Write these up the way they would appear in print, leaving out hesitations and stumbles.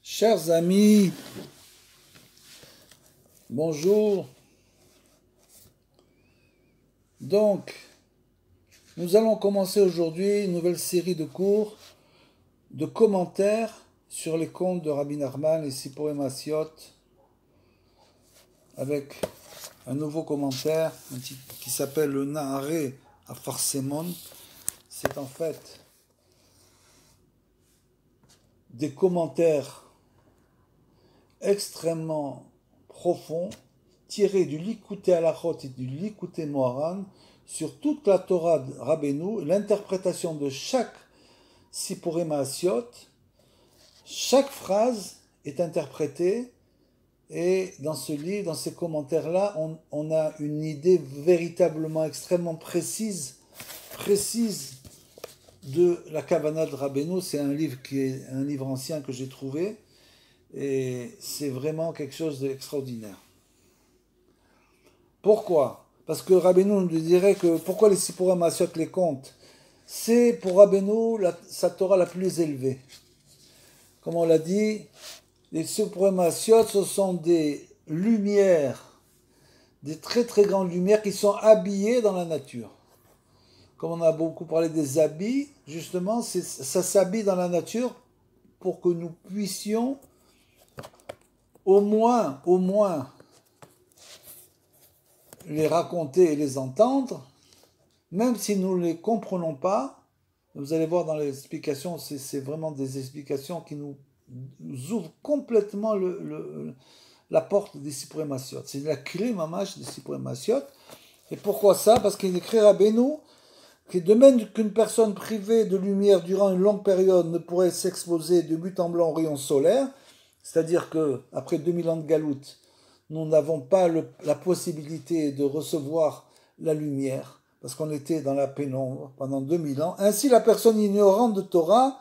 Chers amis, bonjour. Donc, nous allons commencer aujourd'hui une nouvelle série de cours, de commentaires sur les contes de Rabbi Nachman et Siporim Asiot, avec un nouveau commentaire qui s'appelle le Naharé à Farsemon. C'est en fait des commentaires extrêmement profonds, tirés du Likutei Halachot et du Likutei Moharan sur toute la Torah de Rabbeinu, l'interprétation de chaque Siporim Asiot. Chaque phrase est interprétée et dans ce livre, dans ces commentaires-là, on a une idée véritablement extrêmement précise de la Kavanah de Rabbeinu. C'est un livre qui est un livre ancien que j'ai trouvé et c'est vraiment quelque chose d'extraordinaire. Pourquoi ? Parce que Rabbeinu nous dirait que pourquoi les Siporim Asiot les comptent ? C'est pour Rabbeinu sa Torah la plus élevée. Comme on l'a dit, les Siporim Asiot, ce sont des lumières, des très très grandes lumières qui sont habillées dans la nature. Comme on a beaucoup parlé des habits, justement, ça s'habille dans la nature pour que nous puissions au moins, les raconter et les entendre, même si nous ne les comprenons pas. Vous allez voir dans les explications, c'est vraiment des explications qui nous ouvrent complètement la porte des Siporim Asiot. C'est la clé mamash des Siporim Asiot. Et pourquoi ça ? Parce qu'il écrit Rabbeinu que de même qu'une personne privée de lumière durant une longue période ne pourrait s'exposer de but en blanc aux rayons solaires, c'est-à-dire qu'après 2000 ans de galoute, nous n'avons pas la possibilité de recevoir la lumière, parce qu'on était dans la pénombre pendant 2000 ans. Ainsi, la personne ignorante de Torah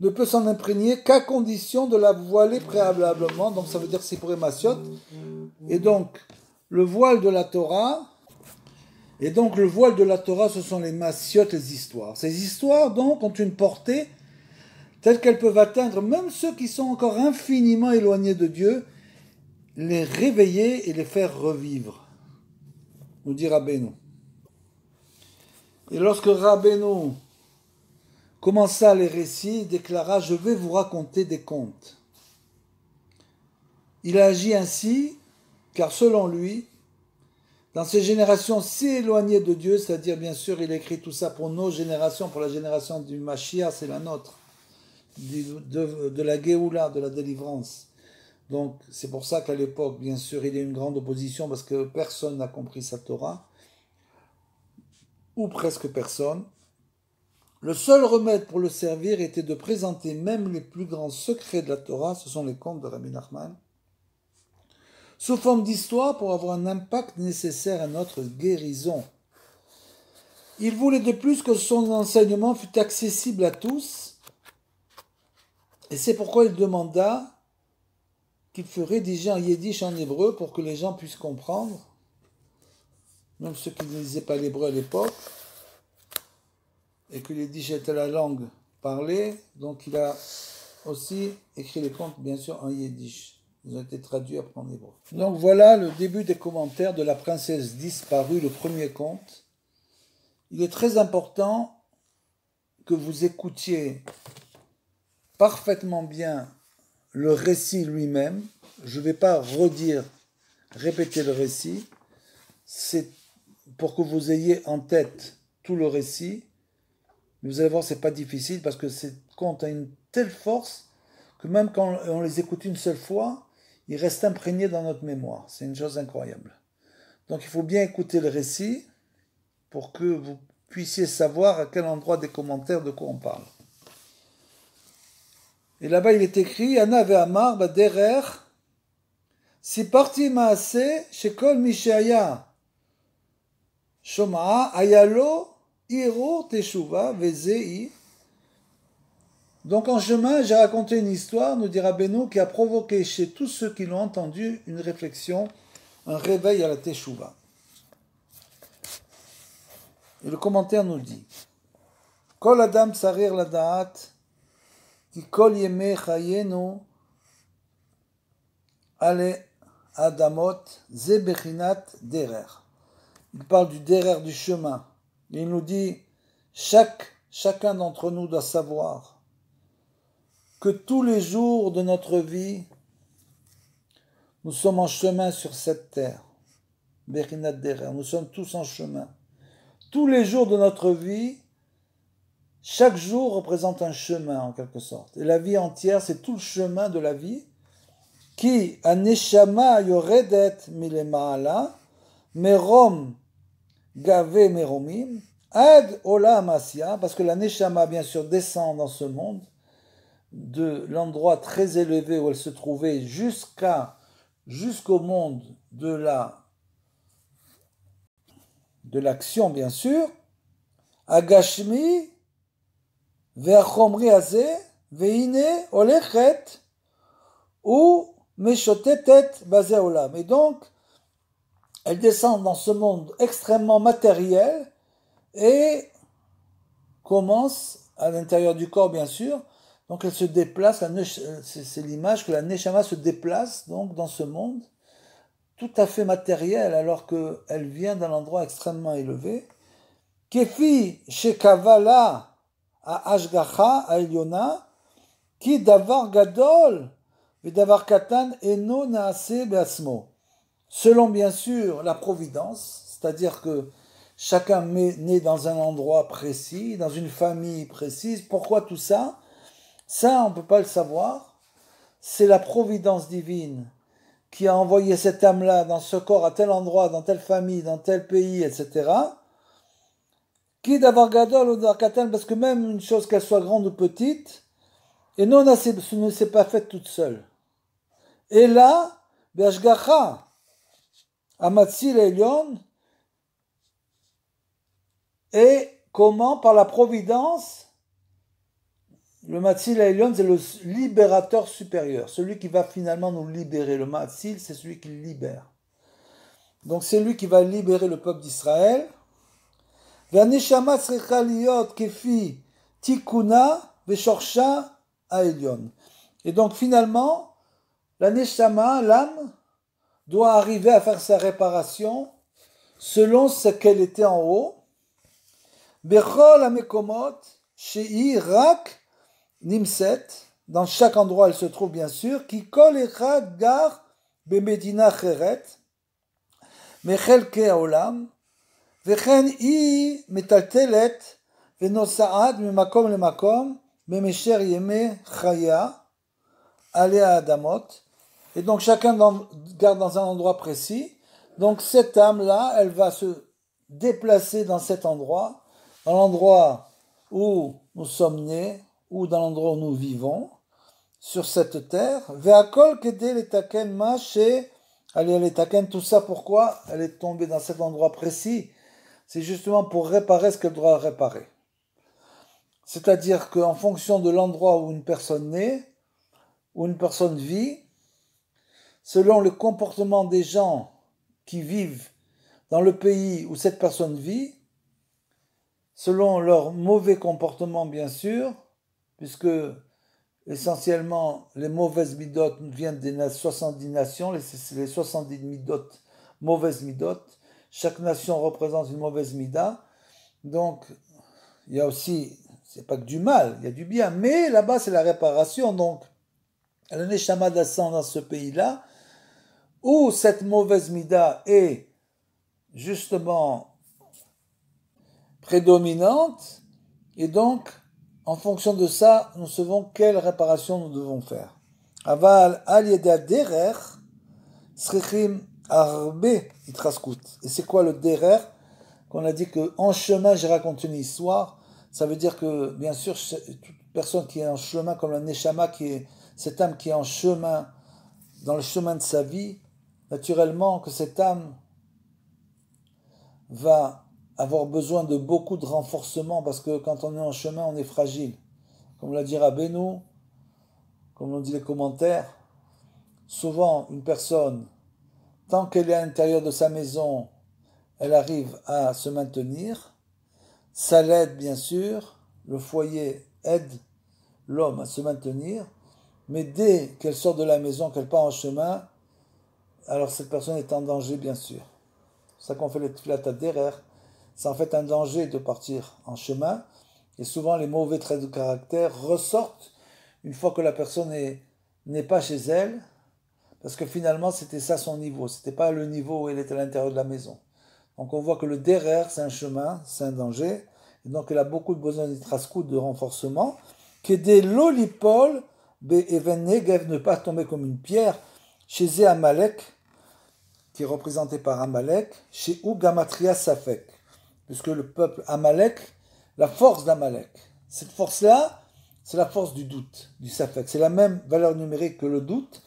ne peut s'en imprégner qu'à condition de la voiler préalablement, donc ça veut dire Siporim Asiot. Et donc, le voile de la Torah, ce sont les Masiot, les histoires. Ces histoires, donc, ont une portée telles qu'elles peuvent atteindre même ceux qui sont encore infiniment éloignés de Dieu, les réveiller et les faire revivre, nous dit Rabbeinu. Et lorsque Rabbeinu commença les récits, il déclara « Je vais vous raconter des contes ». Il a agi ainsi, car selon lui, dans ces générations si éloignées de Dieu, c'est-à-dire bien sûr il écrit tout ça pour nos générations, pour la génération du Mashiach, c'est la nôtre, de la Géoula, de la délivrance. Donc c'est pour ça qu'à l'époque, bien sûr, il y a une grande opposition parce que personne n'a compris sa Torah, ou presque personne. Le seul remède pour le servir était de présenter même les plus grands secrets de la Torah, ce sont les contes de Rabbi Nachman, sous forme d'histoire pour avoir un impact nécessaire à notre guérison. Il voulait de plus que son enseignement fût accessible à tous, et c'est pourquoi il demanda qu'il fût rédigé en yiddish, en hébreu, pour que les gens puissent comprendre, même ceux qui ne lisaient pas l'hébreu à l'époque, et que le yiddish était la langue parlée, donc il a aussi écrit les contes, bien sûr, en yiddish. Ils ont été traduits après en hébreu. Donc voilà le début des commentaires de la princesse disparue, le premier conte. Il est très important que vous écoutiez parfaitement bien le récit lui-même. Je ne vais pas répéter le récit. C'est pour que vous ayez en tête tout le récit. Mais vous allez voir, ce n'est pas difficile parce que ces contes ont une telle force que même quand on les écoute une seule fois, ils restent imprégnés dans notre mémoire. C'est une chose incroyable. Donc il faut bien écouter le récit pour que vous puissiez savoir à quel endroit des commentaires de quoi on parle. Et là-bas, il est écrit, Anna ve'amar baderer, siparti maaseh shekol mishaya, shoma'a ayalo iro teshuva vezei. Donc en chemin, j'ai raconté une histoire, nous dit Rabbeinu, qui a provoqué chez tous ceux qui l'ont entendu une réflexion, un réveil à la teshuva. Et le commentaire nous dit, Kol adam tsarir ladaat, ki kol yemei chayenu Ale Adamot Zebechinat Derer. Il parle du derer du chemin. Il nous dit, chacun d'entre nous doit savoir que tous les jours de notre vie, nous sommes en chemin sur cette terre. Bechinat Derer, nous sommes tous en chemin. Tous les jours de notre vie, chaque jour représente un chemin en quelque sorte. Et la vie entière, c'est tout le chemin de la vie qui, aneshama yoredet milemaala, merom gave meromim, ad olam asya, parce que la neshama, bien sûr, descend dans ce monde, de l'endroit très élevé où elle se trouvait jusqu'au monde de l'action, bien sûr, agashmi ve'achomri azeh ve'ine olechet ou meshotetet bazeh olam. Et donc, elle descend dans ce monde extrêmement matériel et commence à l'intérieur du corps, bien sûr. Donc elle se déplace, c'est l'image que la Neshama se déplace donc dans ce monde tout à fait matériel alors qu'elle vient d'un endroit extrêmement élevé. Kefi shekavala à Ashgacha, à Eliona, qui davar gadol et davar katan eno naase beasmo. Selon bien sûr la providence, c'est-à-dire que chacun naît dans un endroit précis, dans une famille précise. Pourquoi tout ça? Ça, on ne peut pas le savoir. C'est la providence divine qui a envoyé cette âme-là dans ce corps, à tel endroit, dans telle famille, dans tel pays, etc. Qui d'avoir gadol ou d'avoir katan, parce que même une chose, qu'elle soit grande ou petite, et non, ne s'est pas faite toute seule. Et là, be'ashgacha, amatsil elyon, et comment, par la providence, le Matzil Elyon, c'est le libérateur supérieur, celui qui va finalement nous libérer. Le Matzil, c'est celui qui libère. Donc c'est lui qui va libérer le peuple d'Israël. V'aneshama tzricha liot kefi tikuna v'shorsha ha'elyon. Et donc finalement, la Neshama, l'âme, doit arriver à faire sa réparation selon ce qu'elle était en haut. Bechol hamekomot she'i rak Nimset, dans chaque endroit elle se trouve bien sûr, qui kol echad gar bemedina cheret, mechelke haolam, vechen i metaltelet, venosaad memakom lemakom, memesher yeme chaya, alea adamot. Et donc chacun garde dans un endroit précis. Donc cette âme-là, elle va se déplacer dans cet endroit, dans l'endroit où nous sommes nés, ou dans l'endroit où nous vivons, sur cette terre, ve'akol kedei letaken ma she ali letaken, tout ça pourquoi elle est tombée dans cet endroit précis, c'est justement pour réparer ce qu'elle doit réparer. C'est-à-dire qu'en fonction de l'endroit où une personne naît, où une personne vit, selon le comportement des gens qui vivent dans le pays où cette personne vit, selon leur mauvais comportement bien sûr, puisque essentiellement les mauvaises midotes viennent des 70 nations, les 70 midotes, mauvaises midotes, chaque nation représente une mauvaise mida, donc il y a aussi, c'est pas que du mal, il y a du bien, mais là-bas c'est la réparation, donc le Neshama descend dans ce pays-là, où cette mauvaise mida est justement prédominante, et donc en fonction de ça, nous savons quelle réparation nous devons faire. Aval al yeda derer srichim arbe itraskut. Et c'est quoi le derer? Qu'on a dit que en chemin, j'ai raconté une histoire. Ça veut dire que, bien sûr, toute personne qui est en chemin, comme la neshama, qui est cette âme qui est en chemin, dans le chemin de sa vie, naturellement que cette âme va avoir besoin de beaucoup de renforcement parce que quand on est en chemin, on est fragile. Comme l'a dit Rabbeinu, comme l'ont dit les commentaires, souvent une personne, tant qu'elle est à l'intérieur de sa maison, elle arrive à se maintenir. Ça l'aide bien sûr, le foyer aide l'homme à se maintenir, mais dès qu'elle sort de la maison, qu'elle part en chemin, alors cette personne est en danger, bien sûr. C'est ça qu'on fait les tfilat derer. C'est en fait un danger de partir en chemin. Et souvent, les mauvais traits de caractère ressortent une fois que la personne n'est pas chez elle, parce que finalement, c'était ça son niveau. C'était pas le niveau où elle était à l'intérieur de la maison. Donc on voit que le derer, c'est un chemin, c'est un danger. Et donc elle a beaucoup de besoin d'itrascout, de renforcement. Que des lolipol, even negev, ne pas tomber comme une pierre. Chez Amalek, qui est représenté par Amalek, chez Ugamatria Safek. Puisque le peuple Amalek, la force d'Amalek, cette force-là, c'est la force du doute, du Safek. C'est la même valeur numérique que le doute.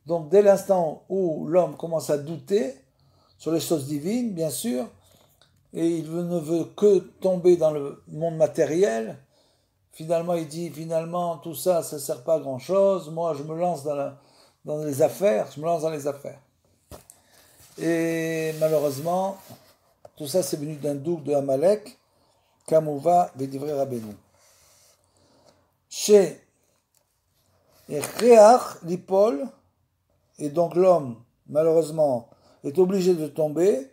Donc dès l'instant où l'homme commence à douter sur les choses divines, bien sûr, et il ne veut que tomber dans le monde matériel, finalement il dit, finalement tout ça, ça ne sert pas à grand chose, moi je me lance dans les affaires, je me lance dans les affaires. Et malheureusement, tout ça c'est venu d'un doute de Amalek, Kamouva Vedivre Rabbeinu. Chez Réach l'Ipol, et donc l'homme, malheureusement, est obligé de tomber,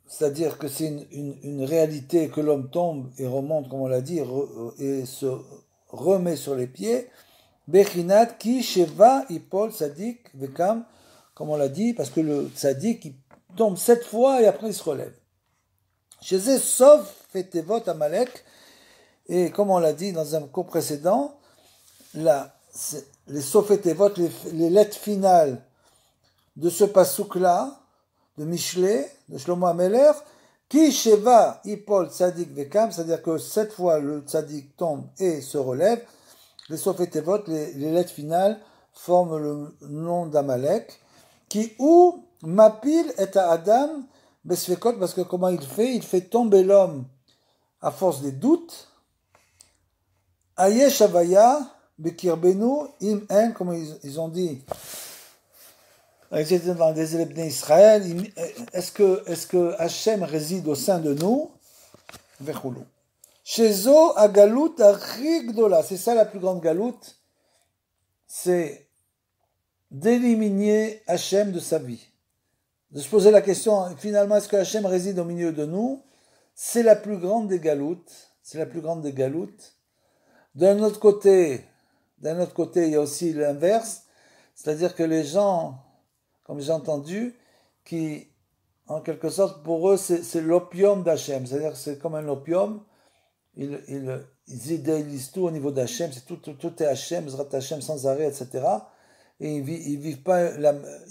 c'est-à-dire que c'est une réalité que l'homme tombe et remonte, comme on l'a dit, et se remet sur les pieds. Bechinat ki sheva ipol tzadik vekam, comme on l'a dit, parce que le tzadik il tombe 7 fois et après il se relève. Chez eux, sauf fetevot Amalek, et comme on l'a dit dans un cours précédent, les sofetevot, les lettres finales de ce pasouk-là, de Michelet, de Shlomo Ameler, qui sheva ipol tzadik vekam, c'est-à-dire que 7 fois le tzadik tombe et se relève. Les sofetevot, les lettres finales, forment le nom d'Amalek, qui ou mapil et à Adam besfekot, parce que comment il fait tomber l'homme à force des doutes. Ayesh avaya bekirbenu im en, comme ils ont dit. Ils étaient dans des élèves d'Israël. Est-ce que Hachem réside au sein de nous? Vechoulou. Shezo agalut arigdola. C'est ça la plus grande galoute. C'est d'éliminer Hachem de sa vie. De se poser la question, finalement, est-ce que Hachem réside au milieu de nous? C'est la plus grande des galoutes. C'est la plus grande des galoutes. D'un autre côté, il y a aussi l'inverse. C'est-à-dire que les gens, comme j'ai entendu, qui, en quelque sorte, pour eux, c'est l'opium d'Hachem. C'est-à-dire que c'est comme un opium. Ils idéalisent tout au niveau d'Hachem. C'est tout est Hachem, Zrat Hachem sans arrêt, etc. Et ils vivent pas,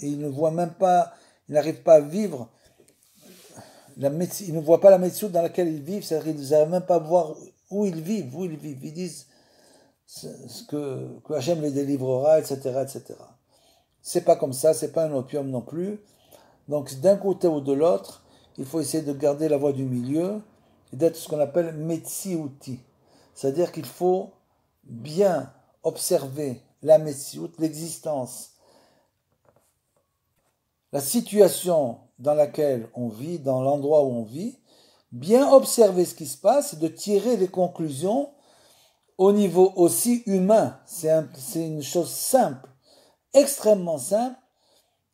ils ne voient même pas, ils n'arrivent pas à vivre. Ils ne voient pas la médecine dans laquelle ils vivent. C'est-à-dire qu'ils n'arrivent même pas à voir où ils vivent. Ils disent que Hachem les délivrera, etc., etc. C'est pas comme ça, c'est pas un opium non plus. Donc d'un côté ou de l'autre, il faut essayer de garder la voie du milieu et d'être ce qu'on appelle metziouti. C'est-à-dire qu'il faut bien observer la metziut, l'existence, la situation dans laquelle on vit, dans l'endroit où on vit, bien observer ce qui se passe et de tirer les conclusions au niveau aussi humain. C'est une chose simple, extrêmement simple.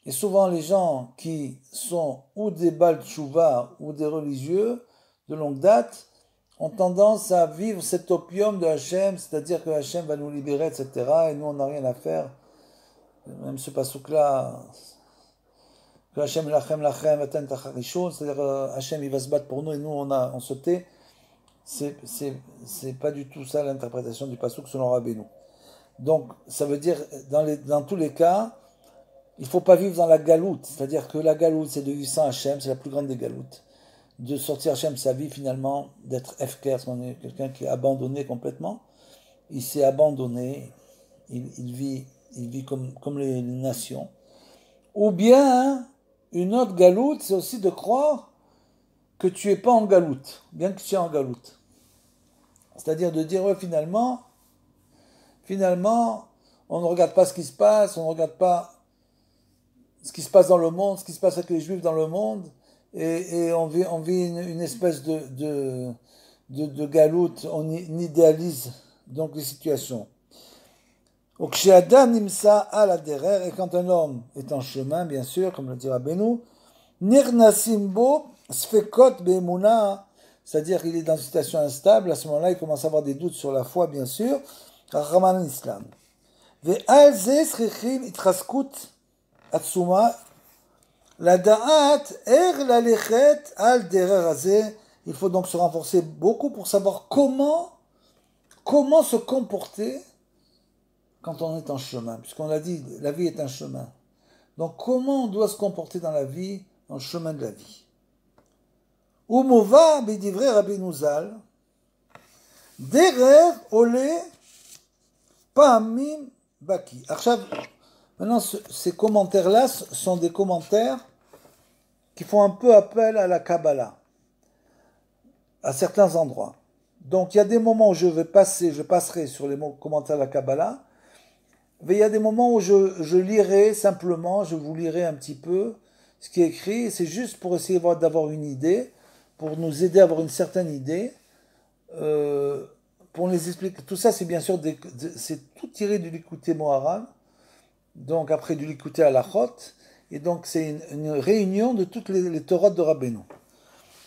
Et souvent, les gens qui sont ou des Baal Tshuva ou des religieux de longue date ont tendance à vivre cet opium de Hachem, c'est-à-dire que Hachem va nous libérer, etc. Et nous, on n'a rien à faire. Même ce pasouk-là, que Hachem lachem, aten tacharishon, c'est-à-dire Hachem il va se battre pour nous et nous, on se tait. C'est pas du tout ça l'interprétation du pasouk selon Rabbeinu. Donc, ça veut dire, dans tous les cas, il ne faut pas vivre dans la galoute. C'est-à-dire que la galoute, c'est de vivre sans Hachem, c'est la plus grande des galoutes. De sortir Hachem de sa vie, finalement, d'être efker, on est quelqu'un qui est abandonné complètement. Il s'est abandonné, il vit comme les nations. Ou bien, une autre galoute, c'est aussi de croire que tu n'es pas en galoute, bien que tu es en galoute. C'est-à-dire de dire, ouais, finalement, on ne regarde pas ce qui se passe, on ne regarde pas ce qui se passe dans le monde, ce qui se passe avec les Juifs dans le monde, et on vit une espèce de galoute, on idéalise donc les situations. Ukshe'adam nimsa ala derer, et quand un homme est en chemin, bien sûr, comme le dit Rabbeinu, nirnasim bo sfekot be'emuna, c'est-à-dire qu'il est dans une situation instable, à ce moment-là, il commence à avoir des doutes sur la foi, bien sûr, Rahman Islam. Ve'al ze srichim itraskut atsuma, la da'at er la lechet al derer azeh. Il faut donc se renforcer beaucoup pour savoir comment se comporter quand on est en chemin, puisqu'on a dit, la vie est un chemin. Donc, comment on doit se comporter dans la vie, dans le chemin de la vie? Umova b'divrei Rabbeinu Zal, derer ole pa'amim baki. Maintenant, ces commentaires-là sont des commentaires qui font un peu appel à la Kabbalah, à certains endroits. Donc, il y a des moments où je passerai sur les commentaires de la Kabbalah, mais il y a des moments où je lirai simplement, je vous lirai un petit peu ce qui est écrit, c'est juste pour essayer d'avoir une idée, pour nous aider à avoir une certaine idée, pour les expliquer. Tout ça, c'est bien sûr, c'est tout tiré du Likutei Moharan, donc après du Likutei Halachot, et donc c'est une réunion de toutes les Torahs de Rabbeinu.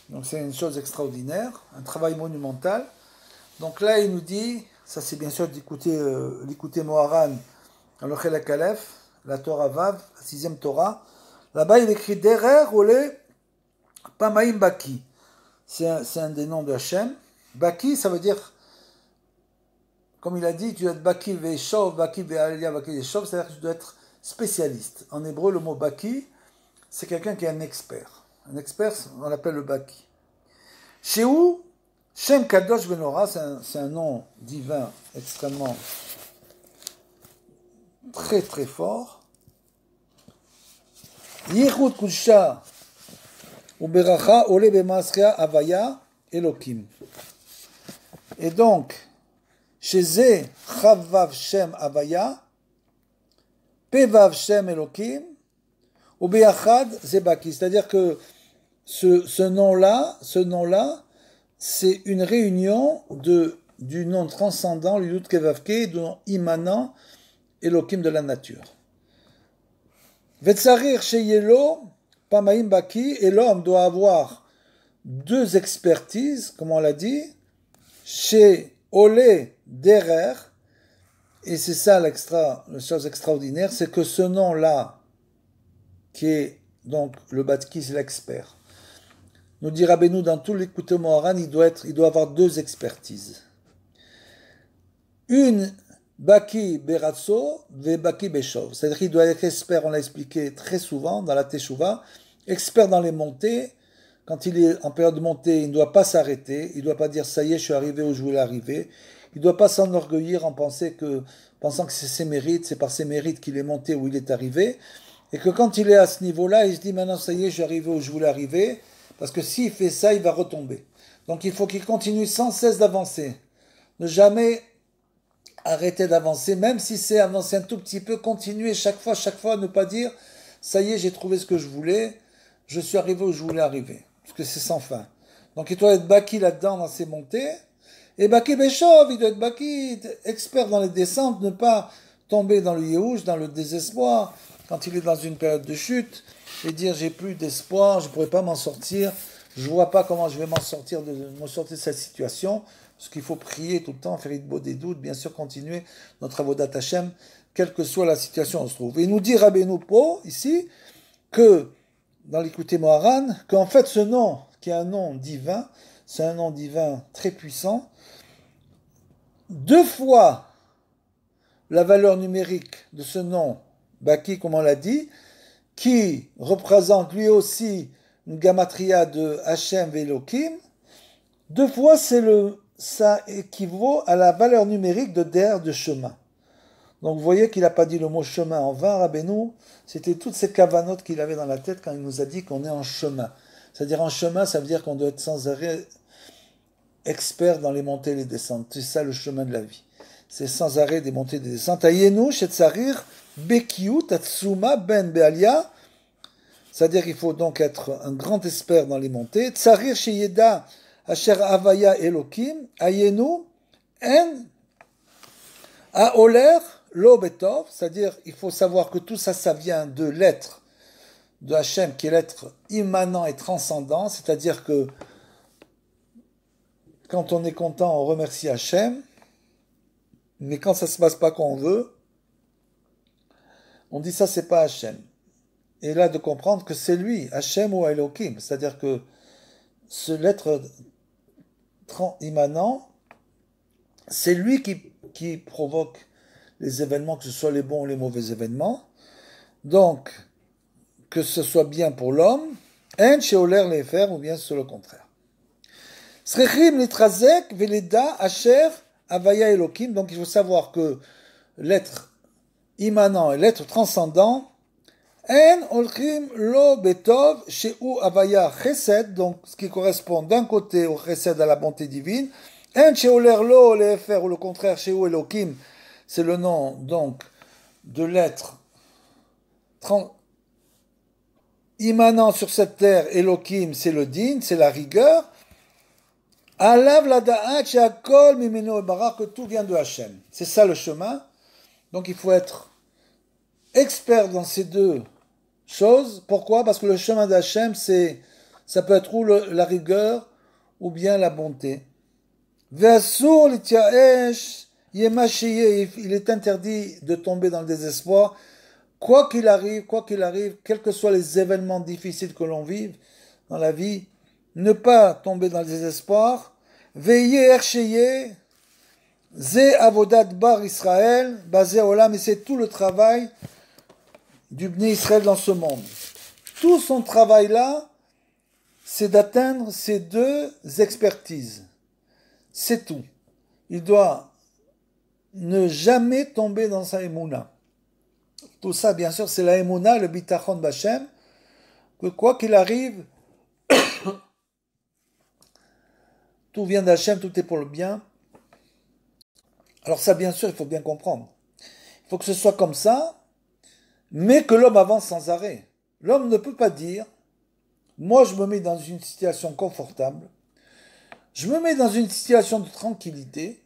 Donc c'est une chose extraordinaire, un travail monumental. Donc là, il nous dit, ça c'est bien sûr Likutei Moharan, Alochel Akalef, la Torah Vav, la 6e Torah. Là-bas, il écrit Derer Ole Pamaim Baki. C'est un des noms de Hachem. Baki, ça veut dire, comme il a dit, tu dois être Baki Ve'eshov, Baki Ve'alia, Baki Ve'eshov, c'est-à-dire que tu dois être spécialiste. En hébreu, le mot Baki, c'est quelqu'un qui est un expert. Un expert, on l'appelle le Baki. Shehu, Shem Kadosh Benora, c'est un nom divin extrêmement très très fort. Yichud Kusha Uberacha Ole B'Masria Avaya Elokim. Et donc, chez Ze Chavav Shem Avaya, Pevav Shem Elokim, Ubeachad Zebaki. C'est-à-dire que ce nom-là, c'est une réunion du nom transcendant, le Yud Kevavke, du nom immanent, Elokim de la nature. Vetsarir Sheyelo, Pamaim Baki, et l'homme doit avoir deux expertises, comme on l'a dit, chez Ole Derer, et c'est ça la chose extraordinaire, c'est que ce nom-là, qui est donc le Batki, c'est l'expert. Nous dit Rabbeinu dans tout l'Likutei Moharan, il doit avoir deux expertises. Une Baki Beratso, ve Baki Beshov. C'est-à-dire qu'il doit être expert, on l'a expliqué très souvent dans la Teshuvah, expert dans les montées. Quand il est en période de montée, il ne doit pas s'arrêter, il ne doit pas dire ça y est, je suis arrivé où je voulais arriver. Il ne doit pas s'enorgueillir en pensant que c'est ses mérites, c'est par ses mérites qu'il est monté où il est arrivé. Et que quand il est à ce niveau-là, il se dit maintenant ça y est, je suis arrivé où je voulais arriver. Parce que s'il fait ça, il va retomber. Donc il faut qu'il continue sans cesse d'avancer. Ne jamais arrêter d'avancer, même si c'est avancer un tout petit peu, continuer chaque fois, ne pas dire ça y est, j'ai trouvé ce que je voulais, je suis arrivé où je voulais arriver. Parce que c'est sans fin. Donc il doit être Baki là-dedans dans ses montées. Et Baki Beshov, il doit être Baki, expert dans les descentes, ne pas tomber dans le Yehush, dans le désespoir, quand il est dans une période de chute, et dire j'ai plus d'espoir, je ne pourrai pas m'en sortir, je ne vois pas comment je vais m'en sortir de cette situation, parce qu'il faut prier tout le temps, faire Idbo des doutes, bien sûr continuer notre avodat Hashem, quelle que soit la situation où on se trouve. Et il nous dit Rabbeinu Po, ici, que, dans l'Likutei Moharan, qu'en fait ce nom, qui est un nom divin, c'est un nom divin très puissant, 2 fois la valeur numérique de ce nom, Baki, comme on l'a dit, qui représente lui aussi une gamatria de Hachem Velokim, 2 fois ça équivaut à la valeur numérique de der de chemin. Donc vous voyez qu'il n'a pas dit le mot chemin en vain, Rabbeinu, c'était toutes ces cavanotes qu'il avait dans la tête quand il nous a dit qu'on est en chemin. C'est-à-dire en chemin, ça veut dire qu'on doit être sans arrêt expert dans les montées et les descentes. C'est ça le chemin de la vie. C'est sans arrêt des montées et des descentes. Ayenu, Shetzarir, Bekiu, Tatsuma, Ben Bealia. C'est-à-dire qu'il faut donc être un grand expert dans les montées. Tsarir, Sheyeda, Asher Avaya Elokim, Ayenu, En, Aoler, lo betov, c'est-à-dire il faut savoir que tout ça, ça vient de l'être de Hachem, qui est l'être immanent et transcendant, c'est-à-dire que quand on est content, on remercie Hachem, mais quand ça se passe pas comme on veut, on dit ça, c'est pas Hachem. Et là, de comprendre que c'est lui, Hachem ou Elohim, c'est-à-dire que l'être immanent, c'est lui qui provoque les événements, que ce soit les bons ou les mauvais événements. Donc, que ce soit bien pour l'homme, en sheoler les faire, ou bien c'est le contraire. Srechim litrazek veleda asher avaya Elohim. Donc, il faut savoir que l'être immanent et l'être transcendant, en olchim lo betov sheu avaya chesed, donc ce qui correspond d'un côté au chesed, à la bonté divine, en sheoler lo les faire, ou le contraire, sheu Elohim, c'est le nom donc de l'être immanent sur cette terre. Elohim, c'est le din, c'est la rigueur. Alav lada'at she'akol mimenu ebarach, que tout vient de Hachem. C'est ça le chemin. Donc il faut être expert dans ces deux choses. Pourquoi? Parce que le chemin d'Hachem, ça peut être ou la rigueur ou bien la bonté. Ve'asur l'ityaesh yemashiyeh, il est interdit de tomber dans le désespoir. Quoi qu'il arrive, quels que soient les événements difficiles que l'on vive dans la vie, ne pas tomber dans le désespoir. Veillez, ercheyez, ze avodat bar Israël, basé olam, et c'est tout le travail du Bnei Israël dans ce monde. Tout son travail là, c'est d'atteindre ces deux expertises. C'est tout. Il doit ne jamais tomber dans sa émouna. Tout ça, bien sûr, c'est la émouna, le bitachon b'Hachem, que quoi qu'il arrive, tout vient d'Hachem, tout est pour le bien. Alors ça, bien sûr, il faut bien comprendre. Il faut que ce soit comme ça, mais que l'homme avance sans arrêt. L'homme ne peut pas dire, moi je me mets dans une situation confortable, je me mets dans une situation de tranquillité,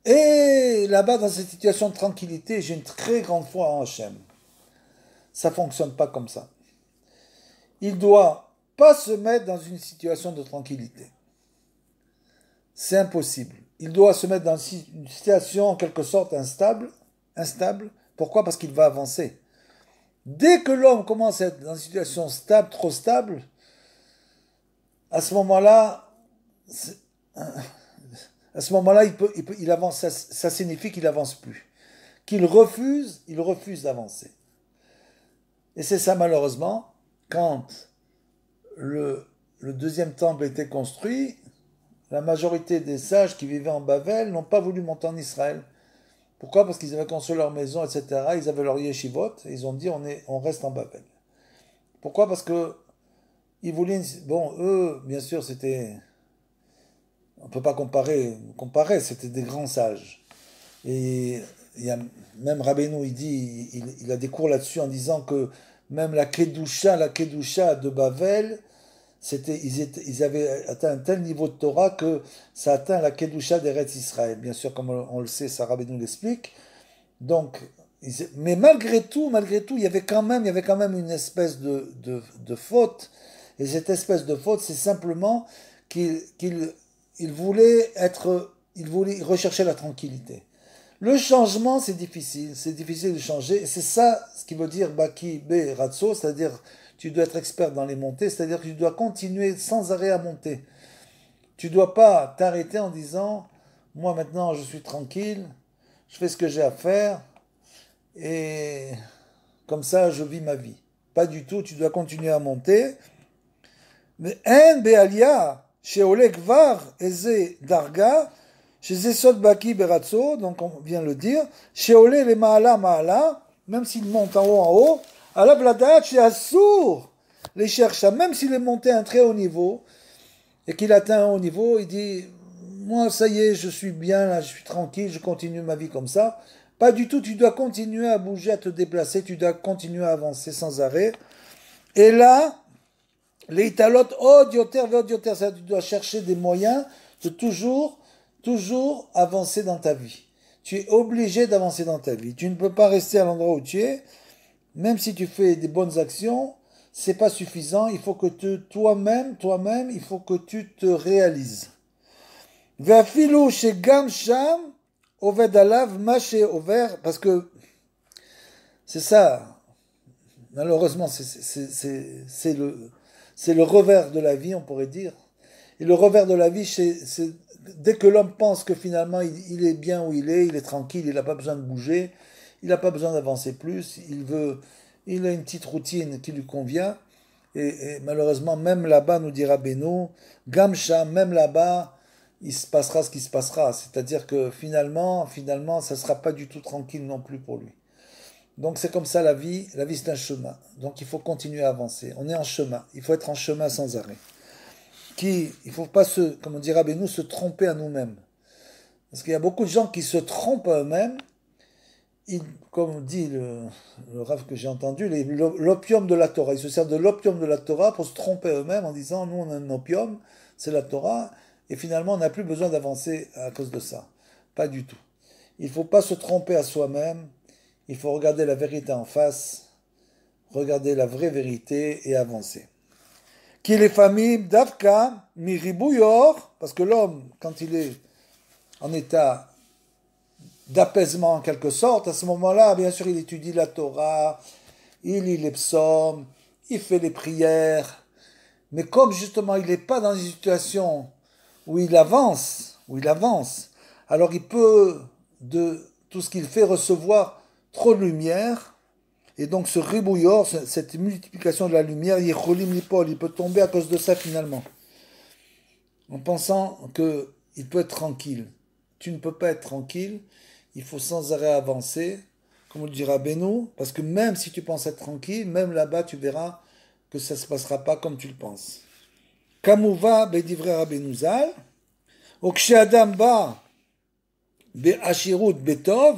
et là-bas, dans cette situation de tranquillité, j'ai une très grande foi en Hachem. Ça ne fonctionne pas comme ça. Il ne doit pas se mettre dans une situation de tranquillité. C'est impossible. Il doit se mettre dans une situation en quelque sorte instable. Pourquoi? Parce qu'il va avancer. Dès que l'homme commence à être dans une situation stable, trop stable, à ce moment-là, il avance. Ça signifie qu'il n'avance plus. Il refuse d'avancer. Et c'est ça, malheureusement, quand le deuxième temple a été construit, la majorité des sages qui vivaient en Bavel n'ont pas voulu monter en Israël. Pourquoi? Parce qu'ils avaient construit leur maison, etc. Ils avaient leur yeshivot, et ils ont dit on reste en Bavel. Pourquoi? Parce que ils voulaient... Bon, eux, bien sûr, c'était... On ne peut pas comparer, c'était des grands sages. Et il y a, même Rabbeinu, il a des cours là-dessus en disant que même la Kedusha de Bavel, ils avaient atteint un tel niveau de Torah que ça atteint la Kedusha d'Eretz Israël. Bien sûr, comme on le sait, ça Rabbeinu l'explique. Donc, mais malgré tout, il y avait quand même une espèce de faute. Et cette espèce de faute, c'est simplement qu'il voulait rechercher la tranquillité. Le changement, c'est difficile de changer. Et c'est ça ce qui veut dire Baki Be Ratso, c'est-à-dire tu dois être expert dans les montées, c'est-à-dire que tu dois continuer sans arrêt à monter. Tu ne dois pas t'arrêter en disant moi maintenant je suis tranquille, je fais ce que j'ai à faire et comme ça je vis ma vie. Pas du tout, tu dois continuer à monter. Mais en Be'alia, chez Oleg Var, Eze Darga, chez Zesod Baki Beratso, donc on vient le dire, chez Oleg les Maala, même s'il monte en haut, à la Vladat, chez Assour, les chercha, même s'il est monté à un très haut niveau, et qu'il atteint un haut niveau, il dit, moi ça y est, je suis bien là, je suis tranquille, je continue ma vie comme ça. Pas du tout, tu dois continuer à bouger, à te déplacer, tu dois continuer à avancer sans arrêt. Et là, les italot od yoter, tu dois chercher des moyens de toujours avancer dans ta vie. Tu es obligé d'avancer dans ta vie. Tu ne peux pas rester à l'endroit où tu es. Même si tu fais des bonnes actions, c'est pas suffisant. Il faut que toi-même, il faut que tu te réalises. Ve'afilu shegam sham oved alav ma she'over, parce que c'est ça. Malheureusement, c'est le revers de la vie, on pourrait dire. Et le revers de la vie, c'est dès que l'homme pense que finalement il est bien où il est tranquille, il n'a pas besoin de bouger, il n'a pas besoin d'avancer plus, il a une petite routine qui lui convient. Et malheureusement, même là-bas, nous dira Beno, Gamcha, même là-bas, il se passera ce qui se passera. C'est-à-dire que finalement, ça ne sera pas du tout tranquille non plus pour lui. Donc c'est comme ça la vie c'est un chemin. Donc il faut continuer à avancer. On est en chemin, il faut être en chemin sans arrêt. Il ne faut pas comme on dira Beno, se tromper à nous-mêmes. Parce qu'il y a beaucoup de gens qui se trompent à eux-mêmes. Comme dit le Rav que j'ai entendu, l'opium de la Torah. Ils se servent de l'opium de la Torah pour se tromper eux-mêmes en disant nous on a un opium, c'est la Torah, et finalement on n'a plus besoin d'avancer à cause de ça. Pas du tout. Il ne faut pas se tromper à soi-même, il faut regarder la vérité en face, regarder la vraie vérité et avancer. Qui les familles d'Afka, Miribouyor, parce que l'homme, quand il est en état d'apaisement en quelque sorte, à ce moment-là, bien sûr, il étudie la Torah, il lit les psaumes, il fait les prières, mais comme justement il n'est pas dans une situation où il avance, alors il peut, de tout ce qu'il fait, recevoir trop de lumière, et donc ce ribouillor, cette multiplication de la lumière, il peut tomber à cause de ça finalement, en pensant qu'il peut être tranquille. Tu ne peux pas être tranquille, il faut sans arrêt avancer, comme le dira Beno, parce que même si tu penses être tranquille, même là-bas tu verras que ça ne se passera pas comme tu le penses. Kamouva bedivre Rabbeinu Zal, Adam ba be'ashirut betov,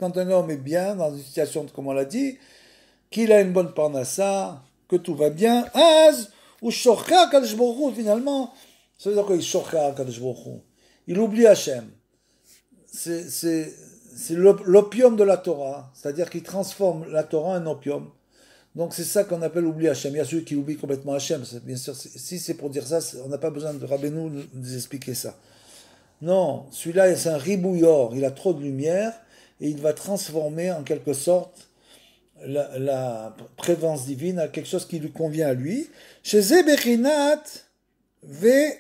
quand un homme est bien dans une situation, comme on l'a dit, qu'il a une bonne parnassa, que tout va bien, az ou shorcha kadosh baruch hu, finalement, ça veut dire quoi, il shorcha kadosh baruch hu, il oublie Hachem. C'est l'opium de la Torah, c'est-à-dire qu'il transforme la Torah en opium. Donc c'est ça qu'on appelle oublier Hachem. Il y a ceux qui oublient complètement Hachem. Bien sûr, si c'est pour dire ça, on n'a pas besoin de Rabbeinu nous expliquer ça. Non, celui-là, c'est un ribouillor. Il a trop de lumière et il va transformer en quelque sorte la présence divine à quelque chose qui lui convient à lui. Chez Zebechinat, ve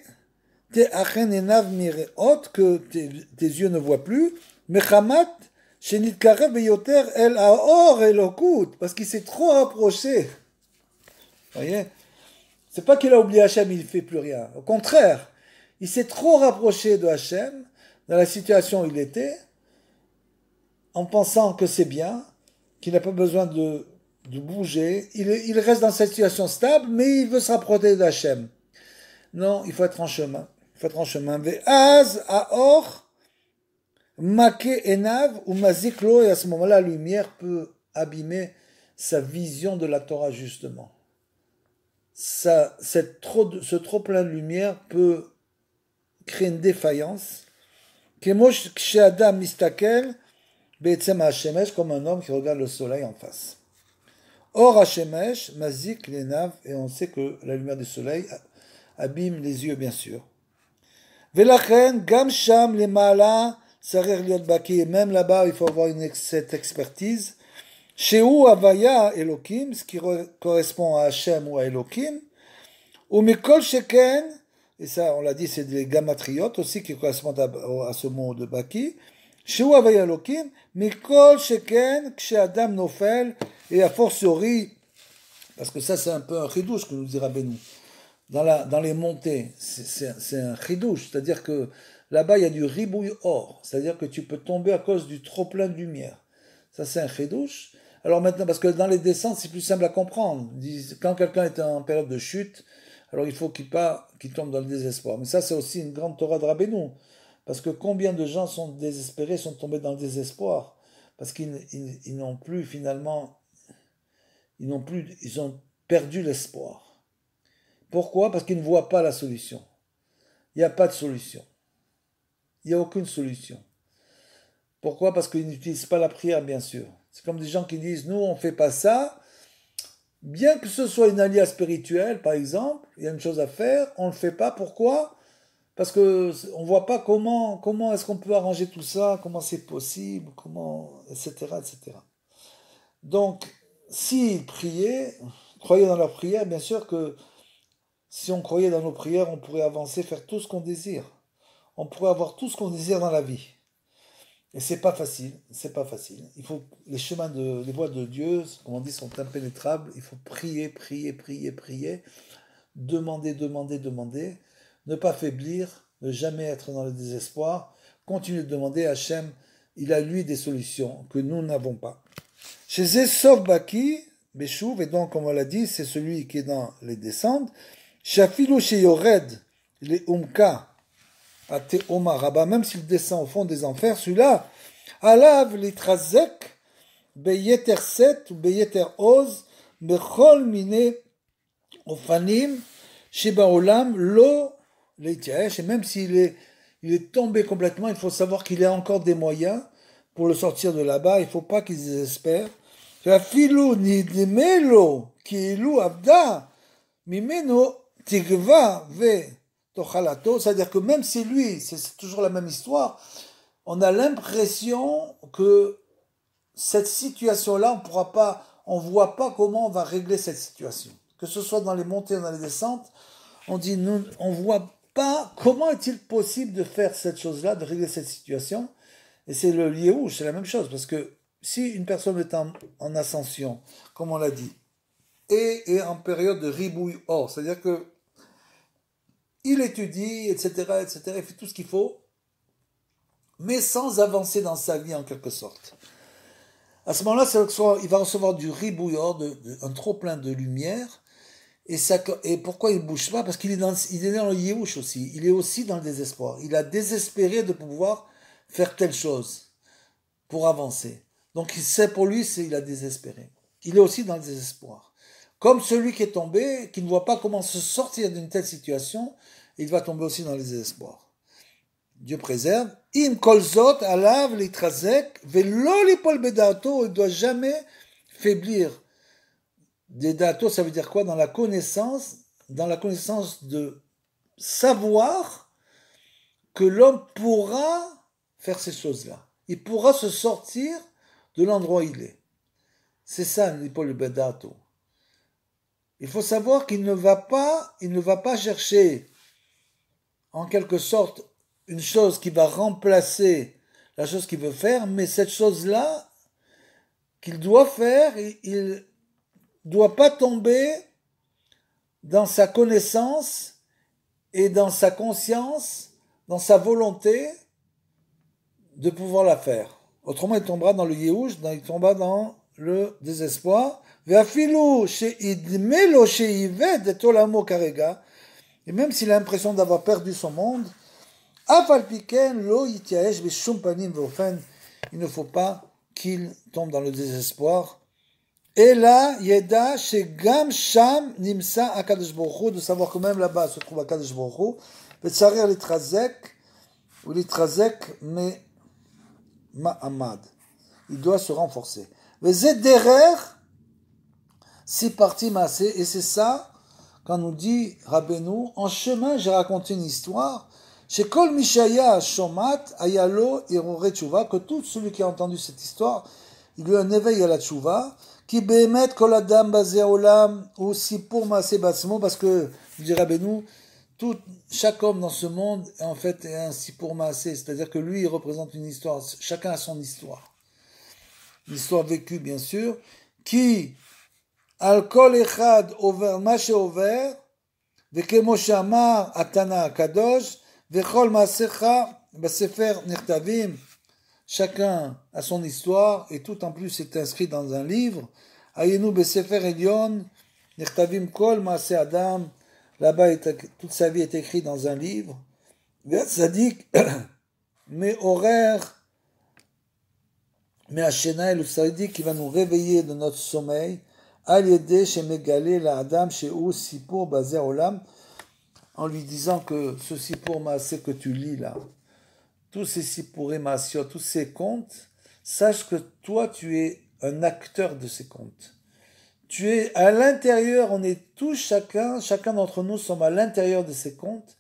que tes yeux ne voient plus, mechamat shenitkarev beyoter el haor elokut, parce qu'il s'est trop rapproché. Vous voyez, c'est pas qu'il a oublié Hachem, il ne fait plus rien. Au contraire, il s'est trop rapproché de Hachem dans la situation où il était, en pensant que c'est bien, qu'il n'a pas besoin de bouger. Il reste dans cette situation stable, mais il veut se rapprocher d'Hachem. Non, il faut être en chemin. Il faut être en chemin. Ve'az aor make enav ou maziklo, et à ce moment-là, la lumière peut abîmer sa vision de la Torah, justement. Ce trop plein de lumière peut créer une défaillance. Kemosh kshe'adam mistakel be'etzem ha'shemesh, comme un homme qui regarde le soleil en face. Or ha'shemesh mazik l'enav, et on sait que la lumière du soleil abîme les yeux, bien sûr. Velachen, gam sham lemala, sarer liot baki, et même là-bas, il faut avoir cette expertise. Sheu avaya Elokim, ce qui correspond à Hachem ou à Elokim. Ou mikol sheken, et ça, on l'a dit, c'est des gamatriotes aussi qui correspondent à ce mot de baki. Sheu avaya Elokim, mikol sheken, kshe adam nofel, et a fortiori, parce que ça, c'est un peu un chidouche que nous dira Beno. Dans les montées, c'est un chidouche, c'est-à-dire que là-bas il y a du ribouille or, c'est-à-dire que tu peux tomber à cause du trop plein de lumière. Ça c'est un chidouche. Alors maintenant, parce que dans les descentes c'est plus simple à comprendre. Quand quelqu'un est en période de chute, alors il faut qu'il tombe dans le désespoir. Mais ça c'est aussi une grande Torah de Rabbeinu, parce que combien de gens sont désespérés, sont tombés dans le désespoir, parce qu'ils n'ont plus finalement, ils ont perdu l'espoir. Pourquoi? Parce qu'ils ne voient pas la solution. Il n'y a pas de solution. Il n'y a aucune solution. Pourquoi? Parce qu'ils n'utilisent pas la prière, bien sûr. C'est comme des gens qui disent, nous, on ne fait pas ça. Bien que ce soit une alliance spirituelle, par exemple, il y a une chose à faire, on ne le fait pas. Pourquoi? Parce que on voit pas comment est-ce qu'on peut arranger tout ça, comment c'est possible, comment, etc., etc. Donc, s'ils priaient, croyaient dans leur prière, bien sûr que si on croyait dans nos prières, on pourrait avancer, faire tout ce qu'on désire. On pourrait avoir tout ce qu'on désire dans la vie. Et c'est pas facile, c'est pas facile. Il faut les voies de Dieu, comme on dit, sont impénétrables. Il faut prier, prier, prier, prier, demander, demander, demander, ne pas faiblir, ne jamais être dans le désespoir, continuer de demander à Hachem. Il a lui des solutions que nous n'avons pas. Chez Zesov Baki, Beshuv, et donc comme on l'a dit, c'est celui qui est dans les descentes. Shafilu chez Yored, les Umka, à Teoma Rabba, même s'il descend au fond des enfers, celui-là, Alav l'itrazek, beyeter set, ou beyeter oz, bechol mine ofanim, sheba olam, lo leitiaesh, et même il est tombé complètement, il faut savoir qu'il a encore des moyens pour le sortir de là-bas, il ne faut pas qu'il désespère. Afilou nidmelo, kielu avda, mimeno tigva ve tochalato, c'est-à-dire que même si lui, c'est toujours la même histoire, on a l'impression que cette situation-là, on voit pas comment on va régler cette situation. Que ce soit dans les montées ou dans les descentes, on dit, nous, on voit pas comment est-il possible de faire cette chose-là, de régler cette situation. Et c'est le Yéhouch, c'est la même chose, parce que si une personne est en ascension, comme on l'a dit, et est en période de ribouille or, c'est-à-dire que il étudie, etc., etc., il fait tout ce qu'il faut, mais sans avancer dans sa vie en quelque sorte. À ce moment-là, il va recevoir du ribouilleur, un trop-plein de lumière, et pourquoi il ne bouge pas? Parce qu'il est dans le Yéhouch aussi, il est aussi dans le désespoir. Il a désespéré de pouvoir faire telle chose pour avancer. Donc c'est pour lui, il a désespéré. Il est aussi dans le désespoir. Comme celui qui est tombé, qui ne voit pas comment se sortir d'une telle situation, il va tomber aussi dans le désespoir. Dieu préserve. Im kolzot alav litrazek velo lipol bedato, il ne doit jamais faiblir. Des datos, ça veut dire quoi? Dans la connaissance de savoir que l'homme pourra faire ces choses-là. Il pourra se sortir de l'endroit où il est. C'est ça, l'ipol bedato. Il faut savoir qu'il ne va pas chercher, en quelque sorte, une chose qui va remplacer la chose qu'il veut faire, mais cette chose-là qu'il doit faire, il ne doit pas tomber dans sa connaissance et dans sa conscience, dans sa volonté de pouvoir la faire. Autrement, il tombera dans le Yéhouch, il tombera dans le désespoir. Et même s'il a l'impression d'avoir perdu son monde, il ne faut pas qu'il tombe dans le désespoir. Et là, Yeda, chez Gam Sham Nimsa Akadosh Baruch Hu, de savoir que même là-bas se trouve Akadosh Baruch Hu, Betsarer l'itrazek, ou l'itrazek, mais Ma'amad. Il doit se renforcer. Vezed derer, si parti massé, et c'est ça, quand nous dit Rabbeinu, en chemin, j'ai raconté une histoire, chez Kol Mishaya Shomat, Ayalo, Irore Tshuva, que tout celui qui a entendu cette histoire, il lui a un éveil à la Tshuva, qui bémet Kol Adam Bazé Olam, ou Sipur Maaseh Batzmo, parce que, dit Rabbeinu, chaque homme dans ce monde, en fait, est un Sipur Maaseh, c'est-à-dire que lui, il représente une histoire, chacun a son histoire. Une histoire vécue, bien sûr, qui Al kol echad over ma sheover, וכמו שאמר התנא הקדוש, וכל מעשיך בספר נכתבים, chacun a son histoire, et tout en plus est inscrit dans un livre, היינו בספר עליון, נכתבים כל מעשי אדם, là-bas toute sa vie est écrite dans un livre, והצדיק מעורר מהשינה, le tzaddik qui va nous réveiller de notre sommeil, en lui disant que ce sipur maaseh que tu lis là, tous ces Sipurim Maasiot, tous ces contes, sache que toi, tu es un acteur de ces contes. Tu es à l'intérieur, on est tous chacun d'entre nous sommes à l'intérieur de ces contes.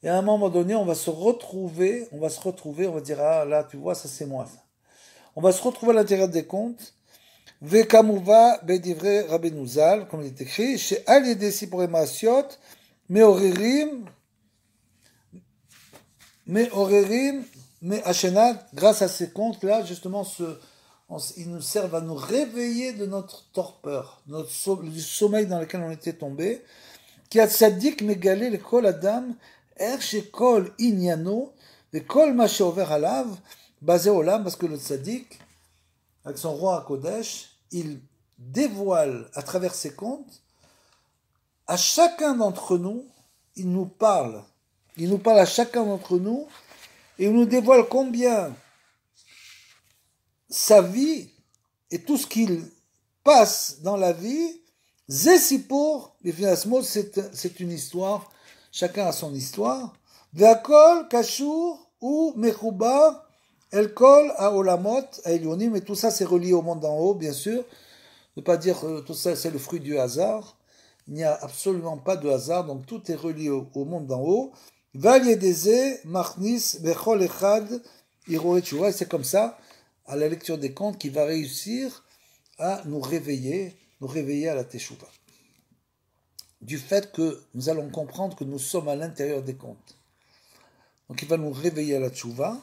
Et à un moment donné, on va se retrouver, on va dire, ah là, tu vois, ça c'est moi, ça. On va se retrouver à l'intérieur des contes. Vekamuva bedivre Rabbeinu Zal, comme il est écrit, chez Alidé Sipurim Maasiot, Meoririm, mais Ashenat, grâce à ces contes-là, justement, ils nous servent à nous réveiller de notre torpeur, du sommeil dans lequel on était tombé. Qui a tzaddik megalé le kol adam, shekol inyano, le kol ma sheover alav, basé olam, parce que le tzaddik, avec son roi à Kodesh, il dévoile à travers ses contes, à chacun d'entre nous, il nous parle. Il nous parle à chacun d'entre nous, et il nous dévoile combien sa vie et tout ce qu'il passe dans la vie, Zesipour, les finalement, c'est une histoire, chacun a son histoire. Ve'akol, Kashur, ou Mechuba, El Kol, Aolamot, Aelionim, et tout ça c'est relié au monde d'en haut, bien sûr. Ne pas dire tout ça c'est le fruit du hasard. Il n'y a absolument pas de hasard, donc tout est relié au monde d'en haut. Valiedeze, Machnis, Bechol Echad, Iroet Shuvah, c'est comme ça, à la lecture des contes, qui va réussir à nous réveiller à la Teshuvah. Du fait que nous allons comprendre que nous sommes à l'intérieur des contes. Donc il va nous réveiller à la Teshuvah.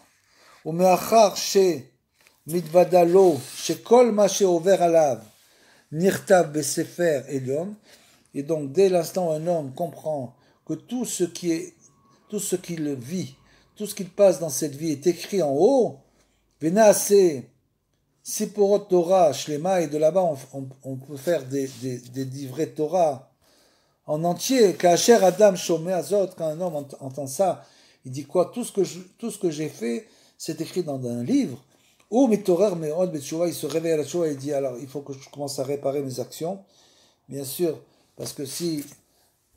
Umeachar she mitvadalo shekol ma sheover alav nirtav besefer elyon. Et donc dès l'instant où un homme comprend que tout ce qu'il vit, tout ce qu'il passe dans cette vie est écrit en haut, venaase Siporot Torah, Shlema, et de là-bas on peut faire des livrets Torah en entier. Kacher Adam Shomé Azot, quand un homme entend ça, il dit quoi? Tout ce que j'ai fait, c'est écrit dans un livre. Ou Mitorer Meod Betshuvah, il se réveille à la Teshuvah et il dit alors il faut que je commence à réparer mes actions. Bien sûr, parce que si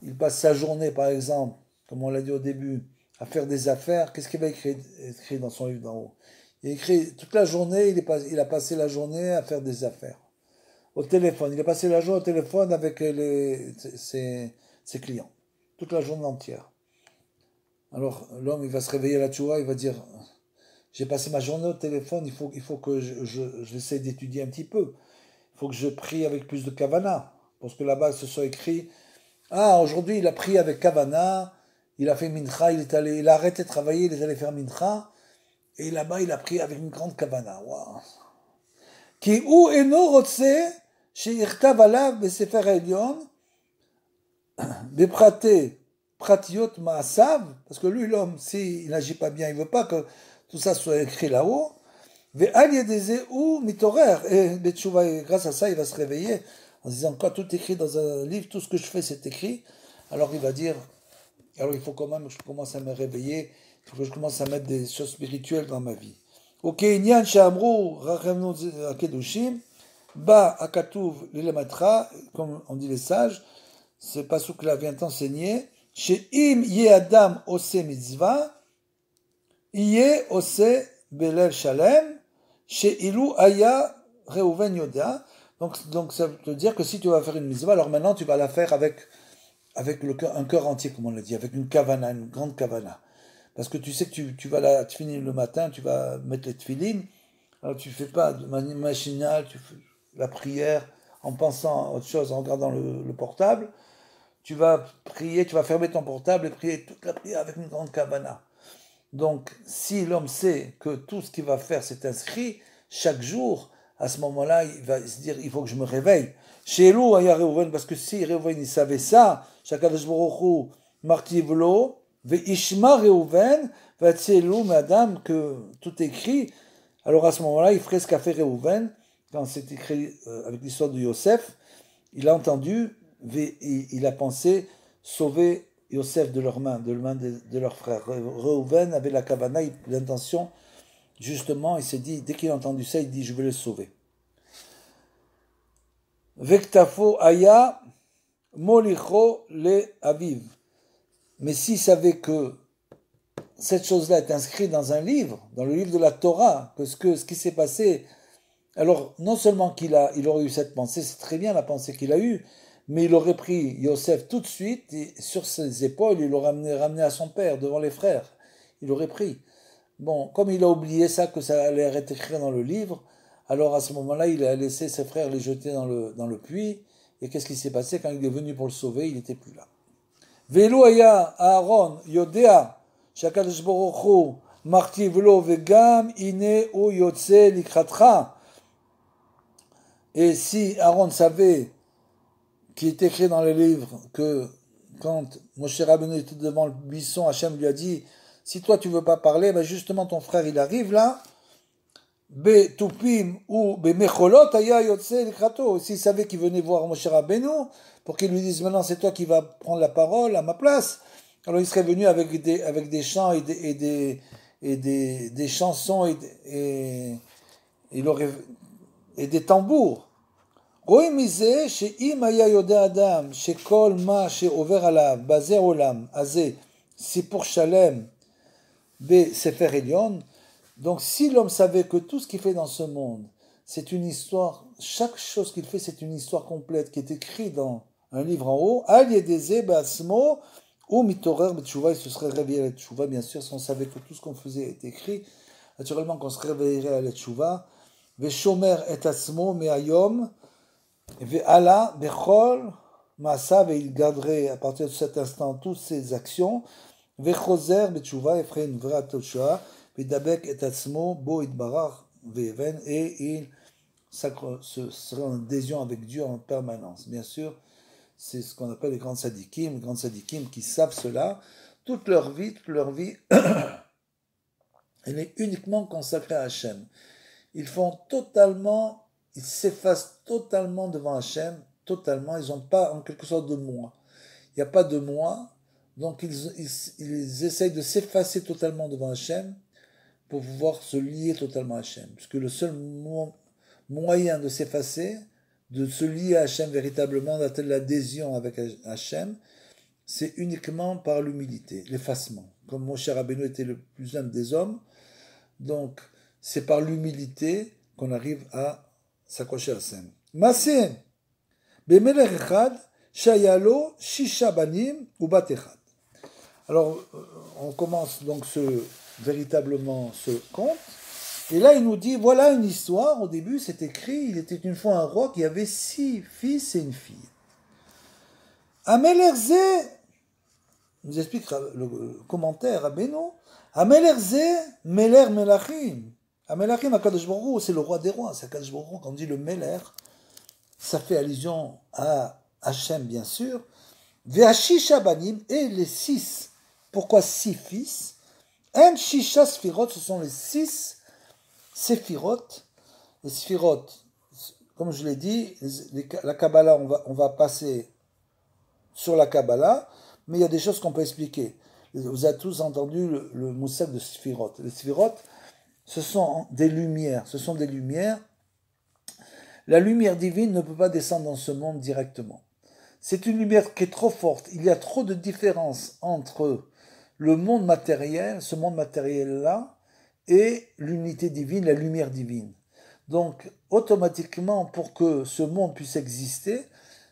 il passe sa journée, par exemple, comme on l'a dit au début, à faire des affaires, qu'est-ce qu'il va écrire dans son livre d'en haut? Il écrit toute la journée, il a passé la journée à faire des affaires. Au téléphone, il a passé la journée au téléphone avec ses clients. Toute la journée entière. Alors l'homme, il va se réveiller à la tchouva, il va dire, j'ai passé ma journée au téléphone, il faut que j'essaie d'étudier un petit peu. Il faut que je prie avec plus de kavana. Parce que là-bas, ce soit écrit, aujourd'hui, il a prié avec kavana, il a fait mincha, il a arrêté de travailler, il est allé faire mincha. Et là-bas, il a pris avec une grande kavana. Waouh! Qui ou eno rotse sheirtav alav besefer elyon beprate pratiot maasav, parce que lui, l'homme, s'il n'agit pas bien, il veut pas que tout ça soit écrit là-haut. Ve'al yedeze ou mitorer, et Betshuvah, grâce à ça, il va se réveiller en se disant quoi, tout écrit dans un livre, tout ce que je fais, c'est écrit. Alors il va dire, alors il faut quand même que je commence à me réveiller. Il faut que je commence à mettre des choses spirituelles dans ma vie. Ok, Nyan Shamru Rachamnu Akedushim, Ba Akatuv Lilematra, comme on dit les sages, ce pasuk là vient enseigner, chez Im Ye Adam Ose Mitzvah, Iye Ose Belev Shalem, chez Ilu Aya Reuven Yoda. Donc ça veut dire que si tu vas faire une mitzvah, alors maintenant tu vas la faire avec un cœur entier, comme on l'a dit, avec une kavana, une grande kavana. Parce que tu sais que tu finis le matin, tu vas mettre les tefilines, alors tu fais pas de manière machinale, tu fais la prière en pensant à autre chose, en regardant le portable. Tu vas prier, tu vas fermer ton portable et prier toute la prière avec une grande kavana. Donc, si l'homme sait que tout ce qu'il va faire c'est inscrit, chaque jour, à ce moment-là, il va se dire, il faut que je me réveille. Chez Elou, il y a Reuven, parce que si Reuven, il savait ça, Shakadosh Baruch Hu, Martivlo, Ve'ishma Reuven, Ve'atzelou, madame, que tout est écrit, alors à ce moment-là, il ferait ce qu'a fait Reuven, quand c'est écrit avec l'histoire de Yosef, il a entendu, il a pensé sauver Yosef de leurs mains, de leurs frères. Reuven avait la kavana, l'intention, justement, il s'est dit, dès qu'il a entendu ça, il dit, je vais le sauver. Vektafo aya molicho le aviv. Mais s'il savait que cette chose-là est inscrite dans un livre, dans le livre de la Torah, que ce qui s'est passé, alors non seulement il aurait eu cette pensée, c'est très bien la pensée qu'il a eue, mais il aurait pris Yosef tout de suite, et sur ses épaules, il l'aurait ramené à son père, devant les frères. Il aurait pris. Bon, comme il a oublié ça, que ça allait être écrit dans le livre, alors à ce moment-là, il a laissé ses frères les jeter dans le puits, et qu'est-ce qui s'est passé? Quand il est venu pour le sauver, il n'était plus là. Velo aya Aaron yodea shakadosh baruch hu martiv lo vegam ine u yotze likratcha. Et si Aaron savait, qui est écrit dans le livre, que quand Moshe Rabbeinu était devant le buisson, Hachem lui a dit, si toi tu veux pas parler, ben justement ton frère il arrive là, be tupim ou be mecholot aya yotze likrato. S'il savait qu'il venait voir Moshe Rabbeinu, pour qu'il lui dise maintenant c'est toi qui vas prendre la parole à ma place, alors il serait venu avec des chants et des chansons et des tambours. רואים מזה שאם היה יודע אדם שכל מה שעובר עליו בזה עולם הזה סיפור שלם בספר עליון, donc si l'homme savait que tout ce qu'il fait dans ce monde c'est une histoire, chaque chose qu'il fait c'est une histoire complète qui est écrite dans un livre en haut, al yedeze basmo ou mitorer betchouva, il se serait réveillé à la tchouva, bien sûr, si on savait que tout ce qu'on faisait est écrit, naturellement qu'on se réveillerait à la tchouva, veshomer et asmo me'ayom, ve'ala bechol ma'asav, et il garderait à partir de cet instant toutes ses actions, ve'chozer betchouva, et ferait une vraie tosha, ve'dabek et asmo bo itbarach ve'even, et il serait en adhésion avec Dieu en permanence, bien sûr. C'est ce qu'on appelle les grands sadikim qui savent cela. Toute leur vie, elle est uniquement consacrée à Hachem. Ils s'effacent totalement devant Hachem, totalement. Ils n'ont pas en quelque sorte de moi. Il n'y a pas de moi, donc ils essayent de s'effacer totalement devant Hachem pour pouvoir se lier totalement à Hachem. Puisque le seul moyen de s'effacer, de se lier à Hachem véritablement, d'atteindre l'adhésion avec Hachem, c'est uniquement par l'humilité, l'effacement. Comme Moshe Rabbeinu était le plus humble des hommes, donc c'est par l'humilité qu'on arrive à s'accrocher à Hachem. Masé, bemelech echad, shayalo, shisha banim, ou bat echad. Alors, on commence donc véritablement ce conte. Et là, il nous dit, voilà une histoire, au début, c'est écrit, il était une fois un roi qui avait 6 fils et une fille. Amelerze, nous explique le commentaire à Beno, Amelerze, Meler Melachim. Amelachim, Akadosh Baruch Hu, c'est le roi des rois, c'est Akadosh Baruch Hu, quand on dit le Meler, ça fait allusion à Hachem, bien sûr. Ve'ashisha banim, et les 6. Pourquoi 6 fils? En shisha sfirot, ce sont les 6 Séphirot, les Séphirot, comme je l'ai dit, la Kabbalah, on va passer sur la Kabbalah, mais il y a des choses qu'on peut expliquer. Vous avez tous entendu le moussak de Séphirot. Les Séphirot, ce sont des lumières. La lumière divine ne peut pas descendre dans ce monde directement. C'est une lumière qui est trop forte. Il y a trop de différence entre le monde matériel, ce monde matériel-là, et l'unité divine, la lumière divine. Donc, automatiquement, pour que ce monde puisse exister,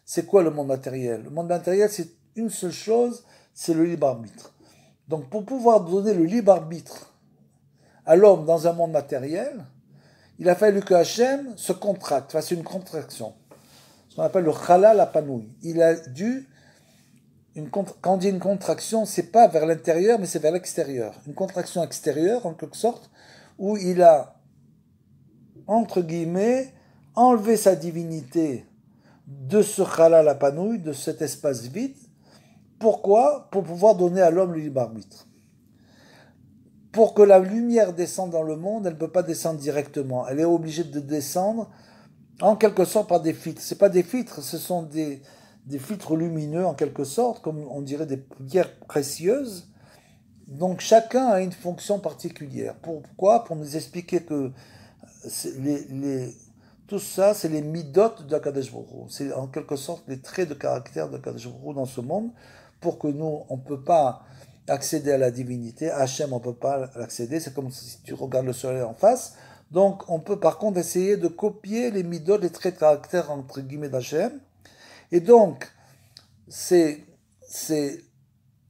c'est quoi le monde matériel? Le monde matériel, c'est une seule chose, c'est le libre arbitre. Donc, pour pouvoir donner le libre arbitre à l'homme dans un monde matériel, il a fallu que Hachem se contracte, fasse une contraction. Ce qu'on appelle le chalal apanouï. Il a dû... Quand on dit une contraction, c'est pas vers l'intérieur, mais c'est vers l'extérieur. Une contraction extérieure, en quelque sorte, où il a, entre guillemets, enlevé sa divinité de ce halal apanouï, de cet espace vide. Pourquoi? Pour pouvoir donner à l'homme le libre arbitre. Pour que la lumière descende dans le monde, elle ne peut pas descendre directement. Elle est obligée de descendre, en quelque sorte, par des filtres. Ce pas des filtres, ce sont des filtres lumineux en quelque sorte, comme on dirait des pierres précieuses. Donc chacun a une fonction particulière. Pourquoi? Pour nous expliquer que tout ça, c'est les midot d'Akadosh Baruch Hu. C'est en quelque sorte les traits de caractère d'Akadosh Baruch Hu dans ce monde, pour que nous, on ne peut pas accéder à la divinité. À Hachem, on ne peut pas l'accéder. C'est comme si tu regardes le soleil en face. Donc, on peut par contre essayer de copier les midot, les traits de caractère, entre guillemets, d'Hachem. Et donc, ces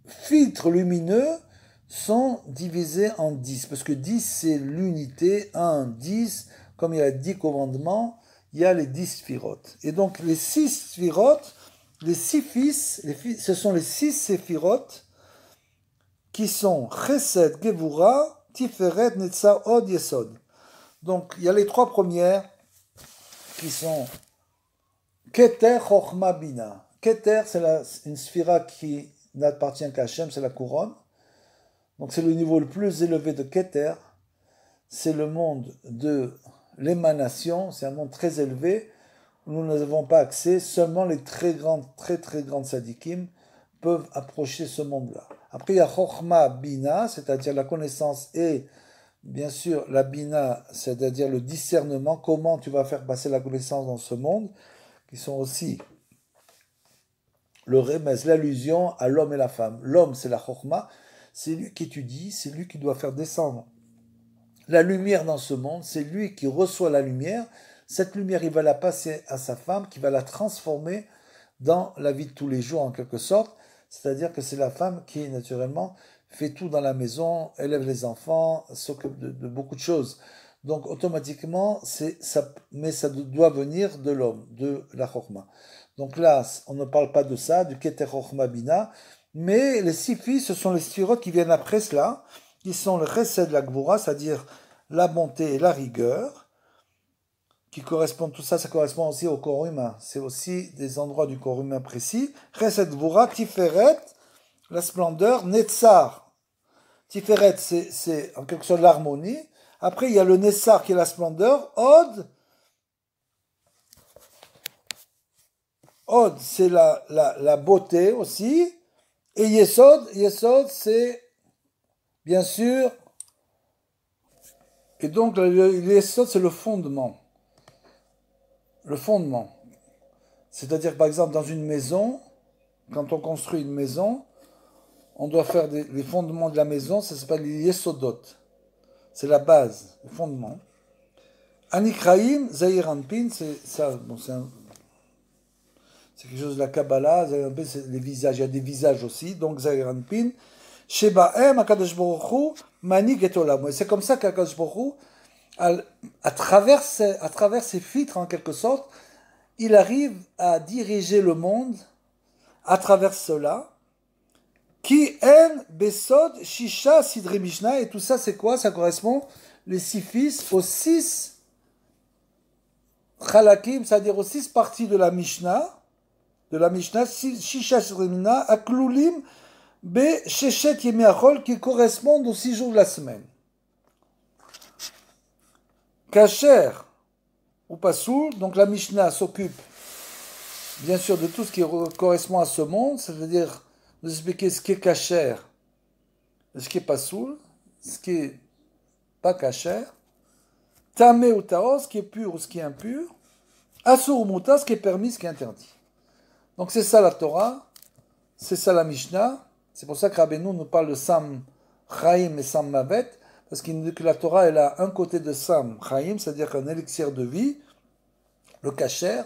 filtres lumineux sont divisés en 10. Parce que 10, c'est l'unité. 1, 10. Comme il y a 10 commandements, il y a les 10 sphirotes. Et donc, les 6 sphirotes, les 6 fils, ce sont les 6 séphirotes qui sont Chesed, Gevura, Tiferet, Netzah, Od, Yesod. Donc, il y a les 3 premières qui sont Keter, Chochma, Bina. Keter, c'est une sphira qui n'appartient qu'à Hachem, c'est la couronne. Donc, c'est le niveau le plus élevé de Keter. C'est le monde de l'émanation, c'est un monde très élevé où nous n'avons pas accès. Seulement les très grandes sadikim peuvent approcher ce monde-là. Après, il y a Chochma, Bina, c'est-à-dire la connaissance et bien sûr, la bina, c'est-à-dire le discernement, comment tu vas faire passer la connaissance dans ce monde, qui sont aussi le remez, l'allusion à l'homme et la femme. L'homme, c'est la chokhma, c'est lui qui étudie, c'est lui qui doit faire descendre la lumière dans ce monde, c'est lui qui reçoit la lumière. Cette lumière, il va la passer à sa femme, qui va la transformer dans la vie de tous les jours, en quelque sorte. C'est-à-dire que c'est la femme qui, naturellement, fait tout dans la maison, élève les enfants, s'occupe de beaucoup de choses. Donc, automatiquement, mais ça doit venir de l'homme, de la chokhma. Donc là, on ne parle pas de ça, du keter chokhma bina, mais les 6 filles, ce sont les sphirotes qui viennent après cela, qui sont le chesed, la gvura, c'est-à-dire la bonté et la rigueur, qui correspondent, tout ça, ça correspond aussi au corps humain. C'est aussi des endroits du corps humain précis. Chesed, gvura, tiferet, la splendeur, netzar. Tiferet, c'est en quelque sorte l'harmonie. Après, il y a le nessar qui est la splendeur. Od, c'est la beauté aussi. Et Yesod, c'est bien sûr. Et donc, le Yesod, c'est le fondement. Le fondement. C'est-à-dire, par exemple, dans une maison, quand on construit une maison, on doit faire les fondements de la maison, ça s'appelle les Yesodot. C'est la base, le fondement. Anikraim, Zahir Anpin, c'est ça, bon, c'est quelque chose de la Kabbalah, Zahir Anpin, c'est les visages, il y a des visages aussi, donc Zahir Anpin. Shebaem, Akadosh Baruch Hu, Manig et Olam. C'est comme ça qu'Akadosh Baruch Hu, à travers ses filtres, en quelque sorte, il arrive à diriger le monde à travers cela. Ki en besod shisha sidri mishnah, et tout ça c'est quoi? Ça correspond les 6 fils aux 6 chalakim, c'est-à-dire aux 6 parties de la Mishnah, shisha sidri mishnah, aklulim be sheshet yemi achol, qui correspondent aux 6 jours de la semaine. Kasher ou pasoul, donc la Mishnah s'occupe bien sûr de tout ce qui correspond à ce monde, c'est-à-dire nous expliquer ce qui est kasher, ce qui est pasoul, ce qui est pas kasher, tamé ou taos, ce qui est pur ou ce qui est impur, asur ou muta, ce qui est permis, ce qui est interdit. Donc c'est ça la Torah, c'est ça la Mishnah, c'est pour ça que Rabbeinu nous parle de Sam Chaim et Sam Mavet, parce qu'il nous dit que la Torah elle a un côté de Sam Chaim, c'est-à-dire un élixir de vie, le kasher,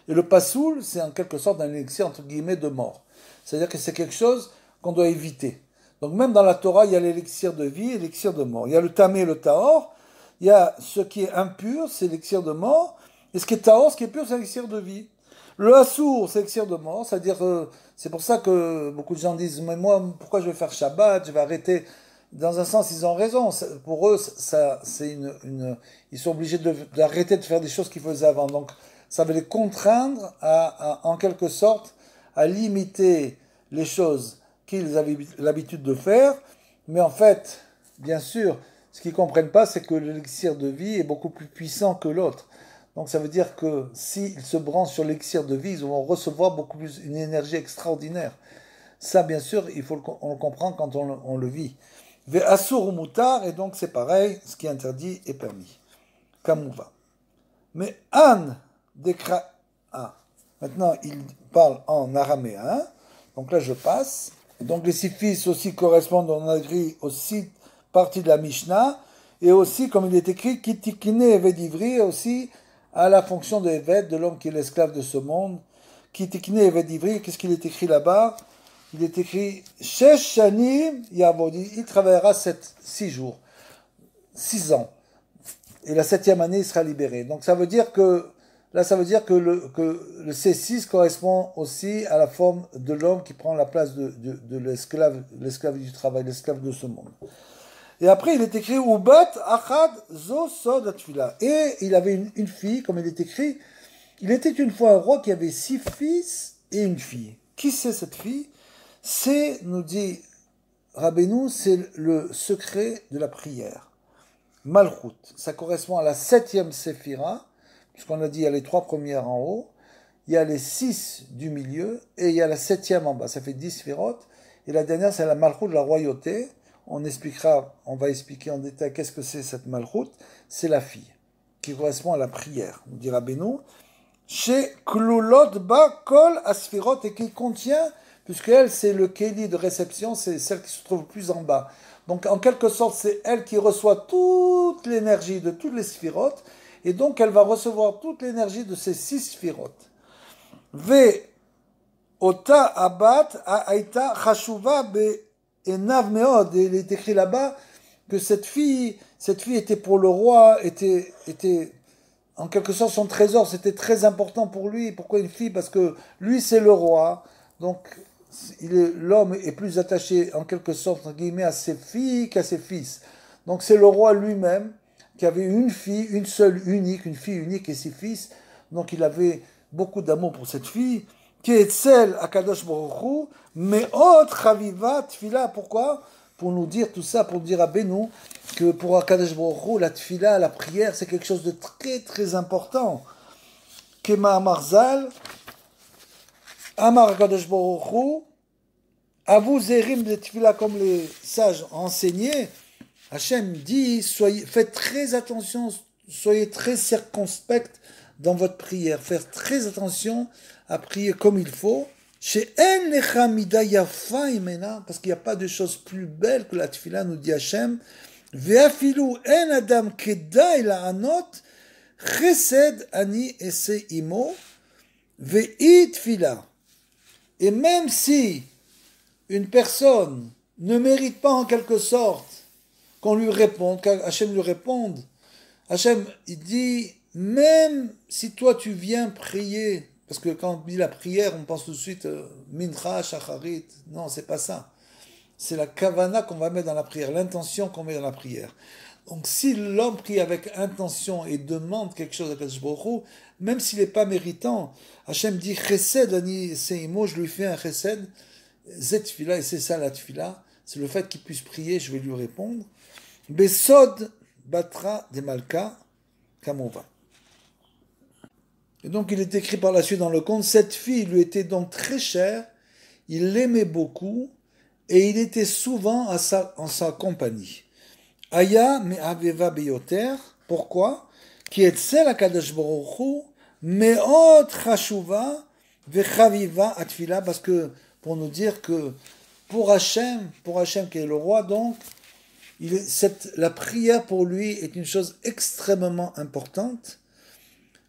et le pasoul, c'est en quelque sorte un élixir entre guillemets de mort. C'est-à-dire que c'est quelque chose qu'on doit éviter. Donc même dans la Torah, il y a l'élixir de vie et l'élixir de mort. Il y a le tamé et le tahor. Il y a ce qui est impur, c'est l'élixir de mort. Et ce qui est tahor, ce qui est pur, c'est l'élixir de vie. Le assour, c'est l'élixir de mort. C'est-à-dire, c'est pour ça que beaucoup de gens disent, mais moi, pourquoi je vais faire Shabbat, je vais arrêter. Dans un sens, ils ont raison. Pour eux, ils sont obligés d'arrêter de faire des choses qu'ils faisaient avant. Donc, ça va les contraindre en quelque sorte, à limiter les choses qu'ils avaient l'habitude de faire, mais en fait, bien sûr, ce qu'ils ne comprennent pas, c'est que l'élixir de vie est beaucoup plus puissant que l'autre. Donc ça veut dire que s'ils se branchent sur l'élixir de vie, ils vont recevoir beaucoup plus une énergie extraordinaire. Ça, bien sûr, on le comprend quand on le vit. Ve'asur ou mutar, et donc c'est pareil, ce qui est interdit est permis. Kamouva. Mais an dekra. Maintenant, il parle en araméen. Donc là, je passe. Donc les 6 fils aussi correspondent, on a écrit, aux 6 parties de la Mishnah, et aussi, comme il est écrit, Kitikine Eved Ivri, aussi à la fonction de Eved, de l'homme qui est l'esclave de ce monde. Kitikine Eved Ivri, qu'est-ce qu'il est écrit là-bas? Il est écrit Shesh Shanim Yavodi, il travaillera 6 jours, 6 ans. Et la 7e année, il sera libéré. Donc ça veut dire que là, ça veut dire que le C6 correspond aussi à la forme de l'homme qui prend la place de l'esclave du travail, l'esclave de ce monde. Et après, il est écrit Ubat Achad Zo Sod Atfila. Et il avait une fille, comme il est écrit. Il était une fois un roi qui avait 6 fils et une fille. Qui c'est cette fille? C'est, nous dit Rabbeinu, c'est le secret de la prière. Malchut. Ça correspond à la 7e séphira, puisqu'on a dit il y a les 3 premières en haut, il y a les 6 du milieu, et il y a la 7e en bas. Ça fait 10 sphirotes. Et la dernière, c'est la Malchut de la royauté. On va expliquer en détail qu'est-ce que c'est cette Malchut. C'est la fille, qui correspond à la prière, nous dit Rabbeinu. Chez Klulot Ba Kol Asphirot, et qui contient, puisque elle, c'est le Kéli de réception, c'est celle qui se trouve plus en bas. Donc, en quelque sorte, c'est elle qui reçoit toute l'énergie de toutes les sphirotes, et donc elle va recevoir toute l'énergie de ces 6 sphirotes. Ve Ota Abat Aïta Chashuva Be Enav Meod, et il est écrit là-bas que cette fille était pour le roi, était en quelque sorte son trésor, c'était très important pour lui. Pourquoi une fille? Parce que lui c'est le roi, donc l'homme est plus attaché en quelque sorte entre guillemets à ses filles qu'à ses fils. Donc c'est le roi lui-même qui avait une fille, une seule unique, une fille unique et 6 fils. Donc il avait beaucoup d'amour pour cette fille. Qui est celle à Kadosh Baruch Hu, mais autre Chaviva Tfila. Pourquoi? Pour nous dire tout ça, pour dire à Benoît que pour Kadosh Baruch Hu, la Tfila, la prière, c'est quelque chose de très très important. Kema Amarzal, Amar Kadosh Baruch Hu, Avu Zerim de Tfila, comme les sages enseignaient. Hachem dit, faites très attention, soyez très circonspect dans votre prière, faire très attention à prier comme il faut. Chez En Lecha Mida Yafa Imena, parce qu'il n'y a pas de chose plus belle que la tefila, nous dit Hachem. Ve'afilu En Adam Kedai La'anot Chesed Ani Ese Imo Ve'i Tfila. Et même si une personne ne mérite pas en quelque sorte qu'on lui réponde, qu'Hachem lui réponde, Hachem, il dit, même si toi tu viens prier, parce que quand on dit la prière, on pense tout de suite mincha, shacharit. Non, c'est pas ça. C'est la kavana qu'on va mettre dans la prière, l'intention qu'on met dans la prière. Donc si l'homme prie avec intention et demande quelque chose à Kadosh Baruch Hu, même s'il n'est pas méritant, Hachem dit chesed ani seimo, je lui fais un chesed, zet tfila, et c'est ça la tfila, c'est le fait qu'il puisse prier, je vais lui répondre. Besod batra de malka kamova. Et donc il est écrit par la suite dans le conte, cette fille lui était donc très chère, il l'aimait beaucoup, et il était souvent en sa compagnie. Aya me aveva beyoter, pourquoi? Qui est celle à Kadosh Baruch Hu, meot chashuva vechaviva atfila, parce que, pour nous dire que pour Hachem qui est le roi, donc, la prière pour lui est une chose extrêmement importante.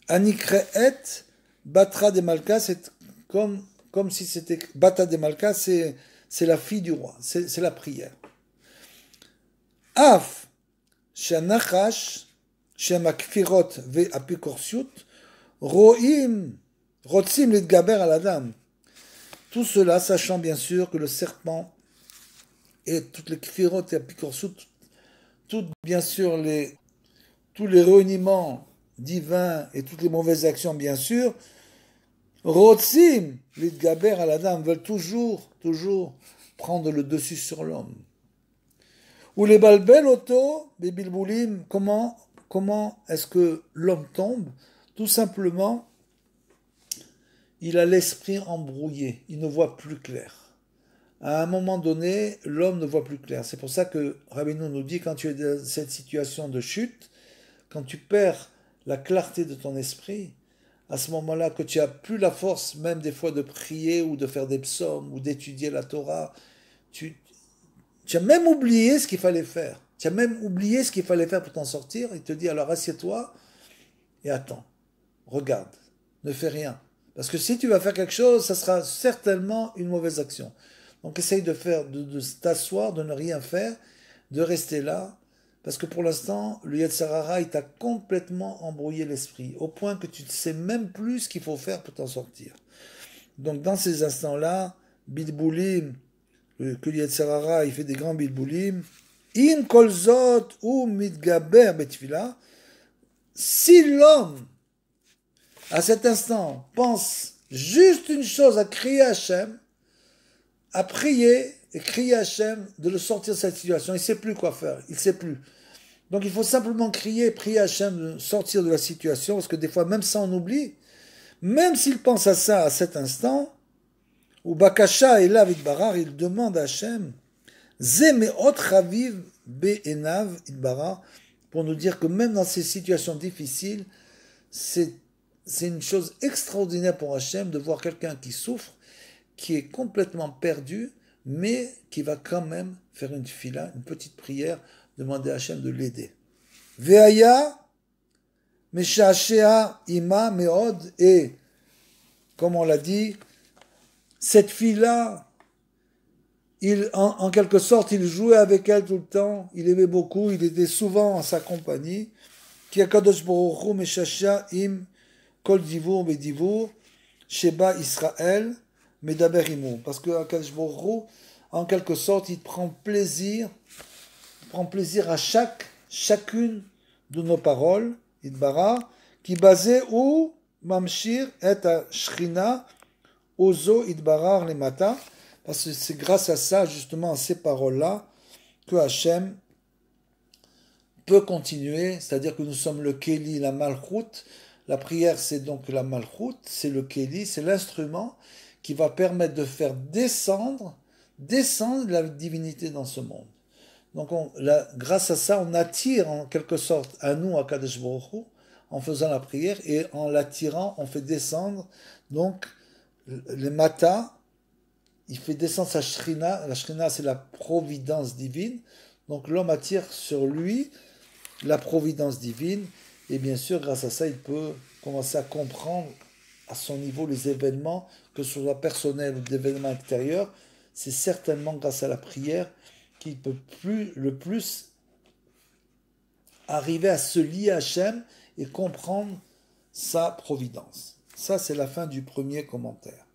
Anikreet Batra de Malka, c'est comme si c'était Bata de Malka, c'est la fille du roi, c'est la prière. Af Shanachash Shemakfirot ve Apikorsiut Roim Rotzim Litgaber al Adam. Tout cela, sachant bien sûr que le serpent et toutes les kfirot et Apikorsiut, bien sûr tous les réuniments divins et toutes les mauvaises actions, bien sûr, Rotzim, l'Idgaber à la dame, veulent toujours prendre le dessus sur l'homme. Ou les balbel auto, les bilboulim, comment est-ce que l'homme tombe? Tout simplement, il a l'esprit embrouillé, il ne voit plus clair. À un moment donné, l'homme ne voit plus clair. C'est pour ça que Rabbeinu nous dit, quand tu es dans cette situation de chute, quand tu perds la clarté de ton esprit, à ce moment-là, que tu n'as plus la force même des fois de prier ou de faire des psaumes ou d'étudier la Torah, tu, tu as même oublié ce qu'il fallait faire. Tu as même oublié ce qu'il fallait faire pour t'en sortir. Il te dit, alors assieds-toi et attends. Regarde. Ne fais rien. Parce que si tu vas faire quelque chose, ça sera certainement une mauvaise action. Donc essaye de faire, de t'asseoir, de ne rien faire, de rester là. Parce que pour l'instant, le Yetzer Hara, il t'a complètement embrouillé l'esprit. Au point que tu ne sais même plus ce qu'il faut faire pour t'en sortir. Donc dans ces instants-là, Bilboulim, que le Yetzer Hara, il fait des grands Bilboulim. In kolzot ou mitgaber betfila. Si l'homme, à cet instant, pense juste une chose, à crier à Hachem, à prier et crier à Hachem de le sortir de cette situation. Il ne sait plus quoi faire, il ne sait plus. Donc il faut simplement crier et prier à Hachem de sortir de la situation, parce que des fois, même ça, on oublie. Même s'il pense à ça à cet instant, ou Bakasha et là, Barar, il demande à Hachem, Zemeot Chaviv Be'enav Idbarar, pour nous dire que même dans ces situations difficiles, c'est une chose extraordinaire pour Hachem de voir quelqu'un qui souffre, qui est complètement perdu, mais qui va quand même faire une fila, une petite prière, demander à Hachem de l'aider. Veaya, Meshashea, Ima, Meod, et, comme on l'a dit, cette fille-là, en quelque sorte, il jouait avec elle tout le temps, il aimait beaucoup, il était souvent en sa compagnie. Ki HaKadosh Baruch Hu Meshashea im kol divur bedivur sheba Israël medaber imu. Parce que HaKadosh Baruch Hu, en quelque sorte, il prend plaisir à chacune de nos paroles, Idbara, qui basait ou mamshir et Shrina ozo Idbarar le mata. Parce que c'est grâce à ça, justement, à ces paroles-là, que Hachem peut continuer, c'est-à-dire que nous sommes le Kéli, la Malchut. La prière, c'est donc la Malchut, c'est le Kéli, c'est l'instrument qui va permettre de faire descendre la divinité dans ce monde. Donc, grâce à ça, on attire en quelque sorte à nous, à Kadesh Baruch Hu, en faisant la prière, et en l'attirant, on fait descendre, donc, les matas. Il fait descendre sa shrina. La shrina, c'est la providence divine. Donc l'homme attire sur lui la providence divine. Et bien sûr, grâce à ça, il peut commencer à comprendre à son niveau les événements, que ce soit personnel ou d'événements extérieurs. C'est certainement grâce à la prière qu'il peut le plus arriver à se lier à Hachem et comprendre sa providence. Ça, c'est la fin du premier commentaire.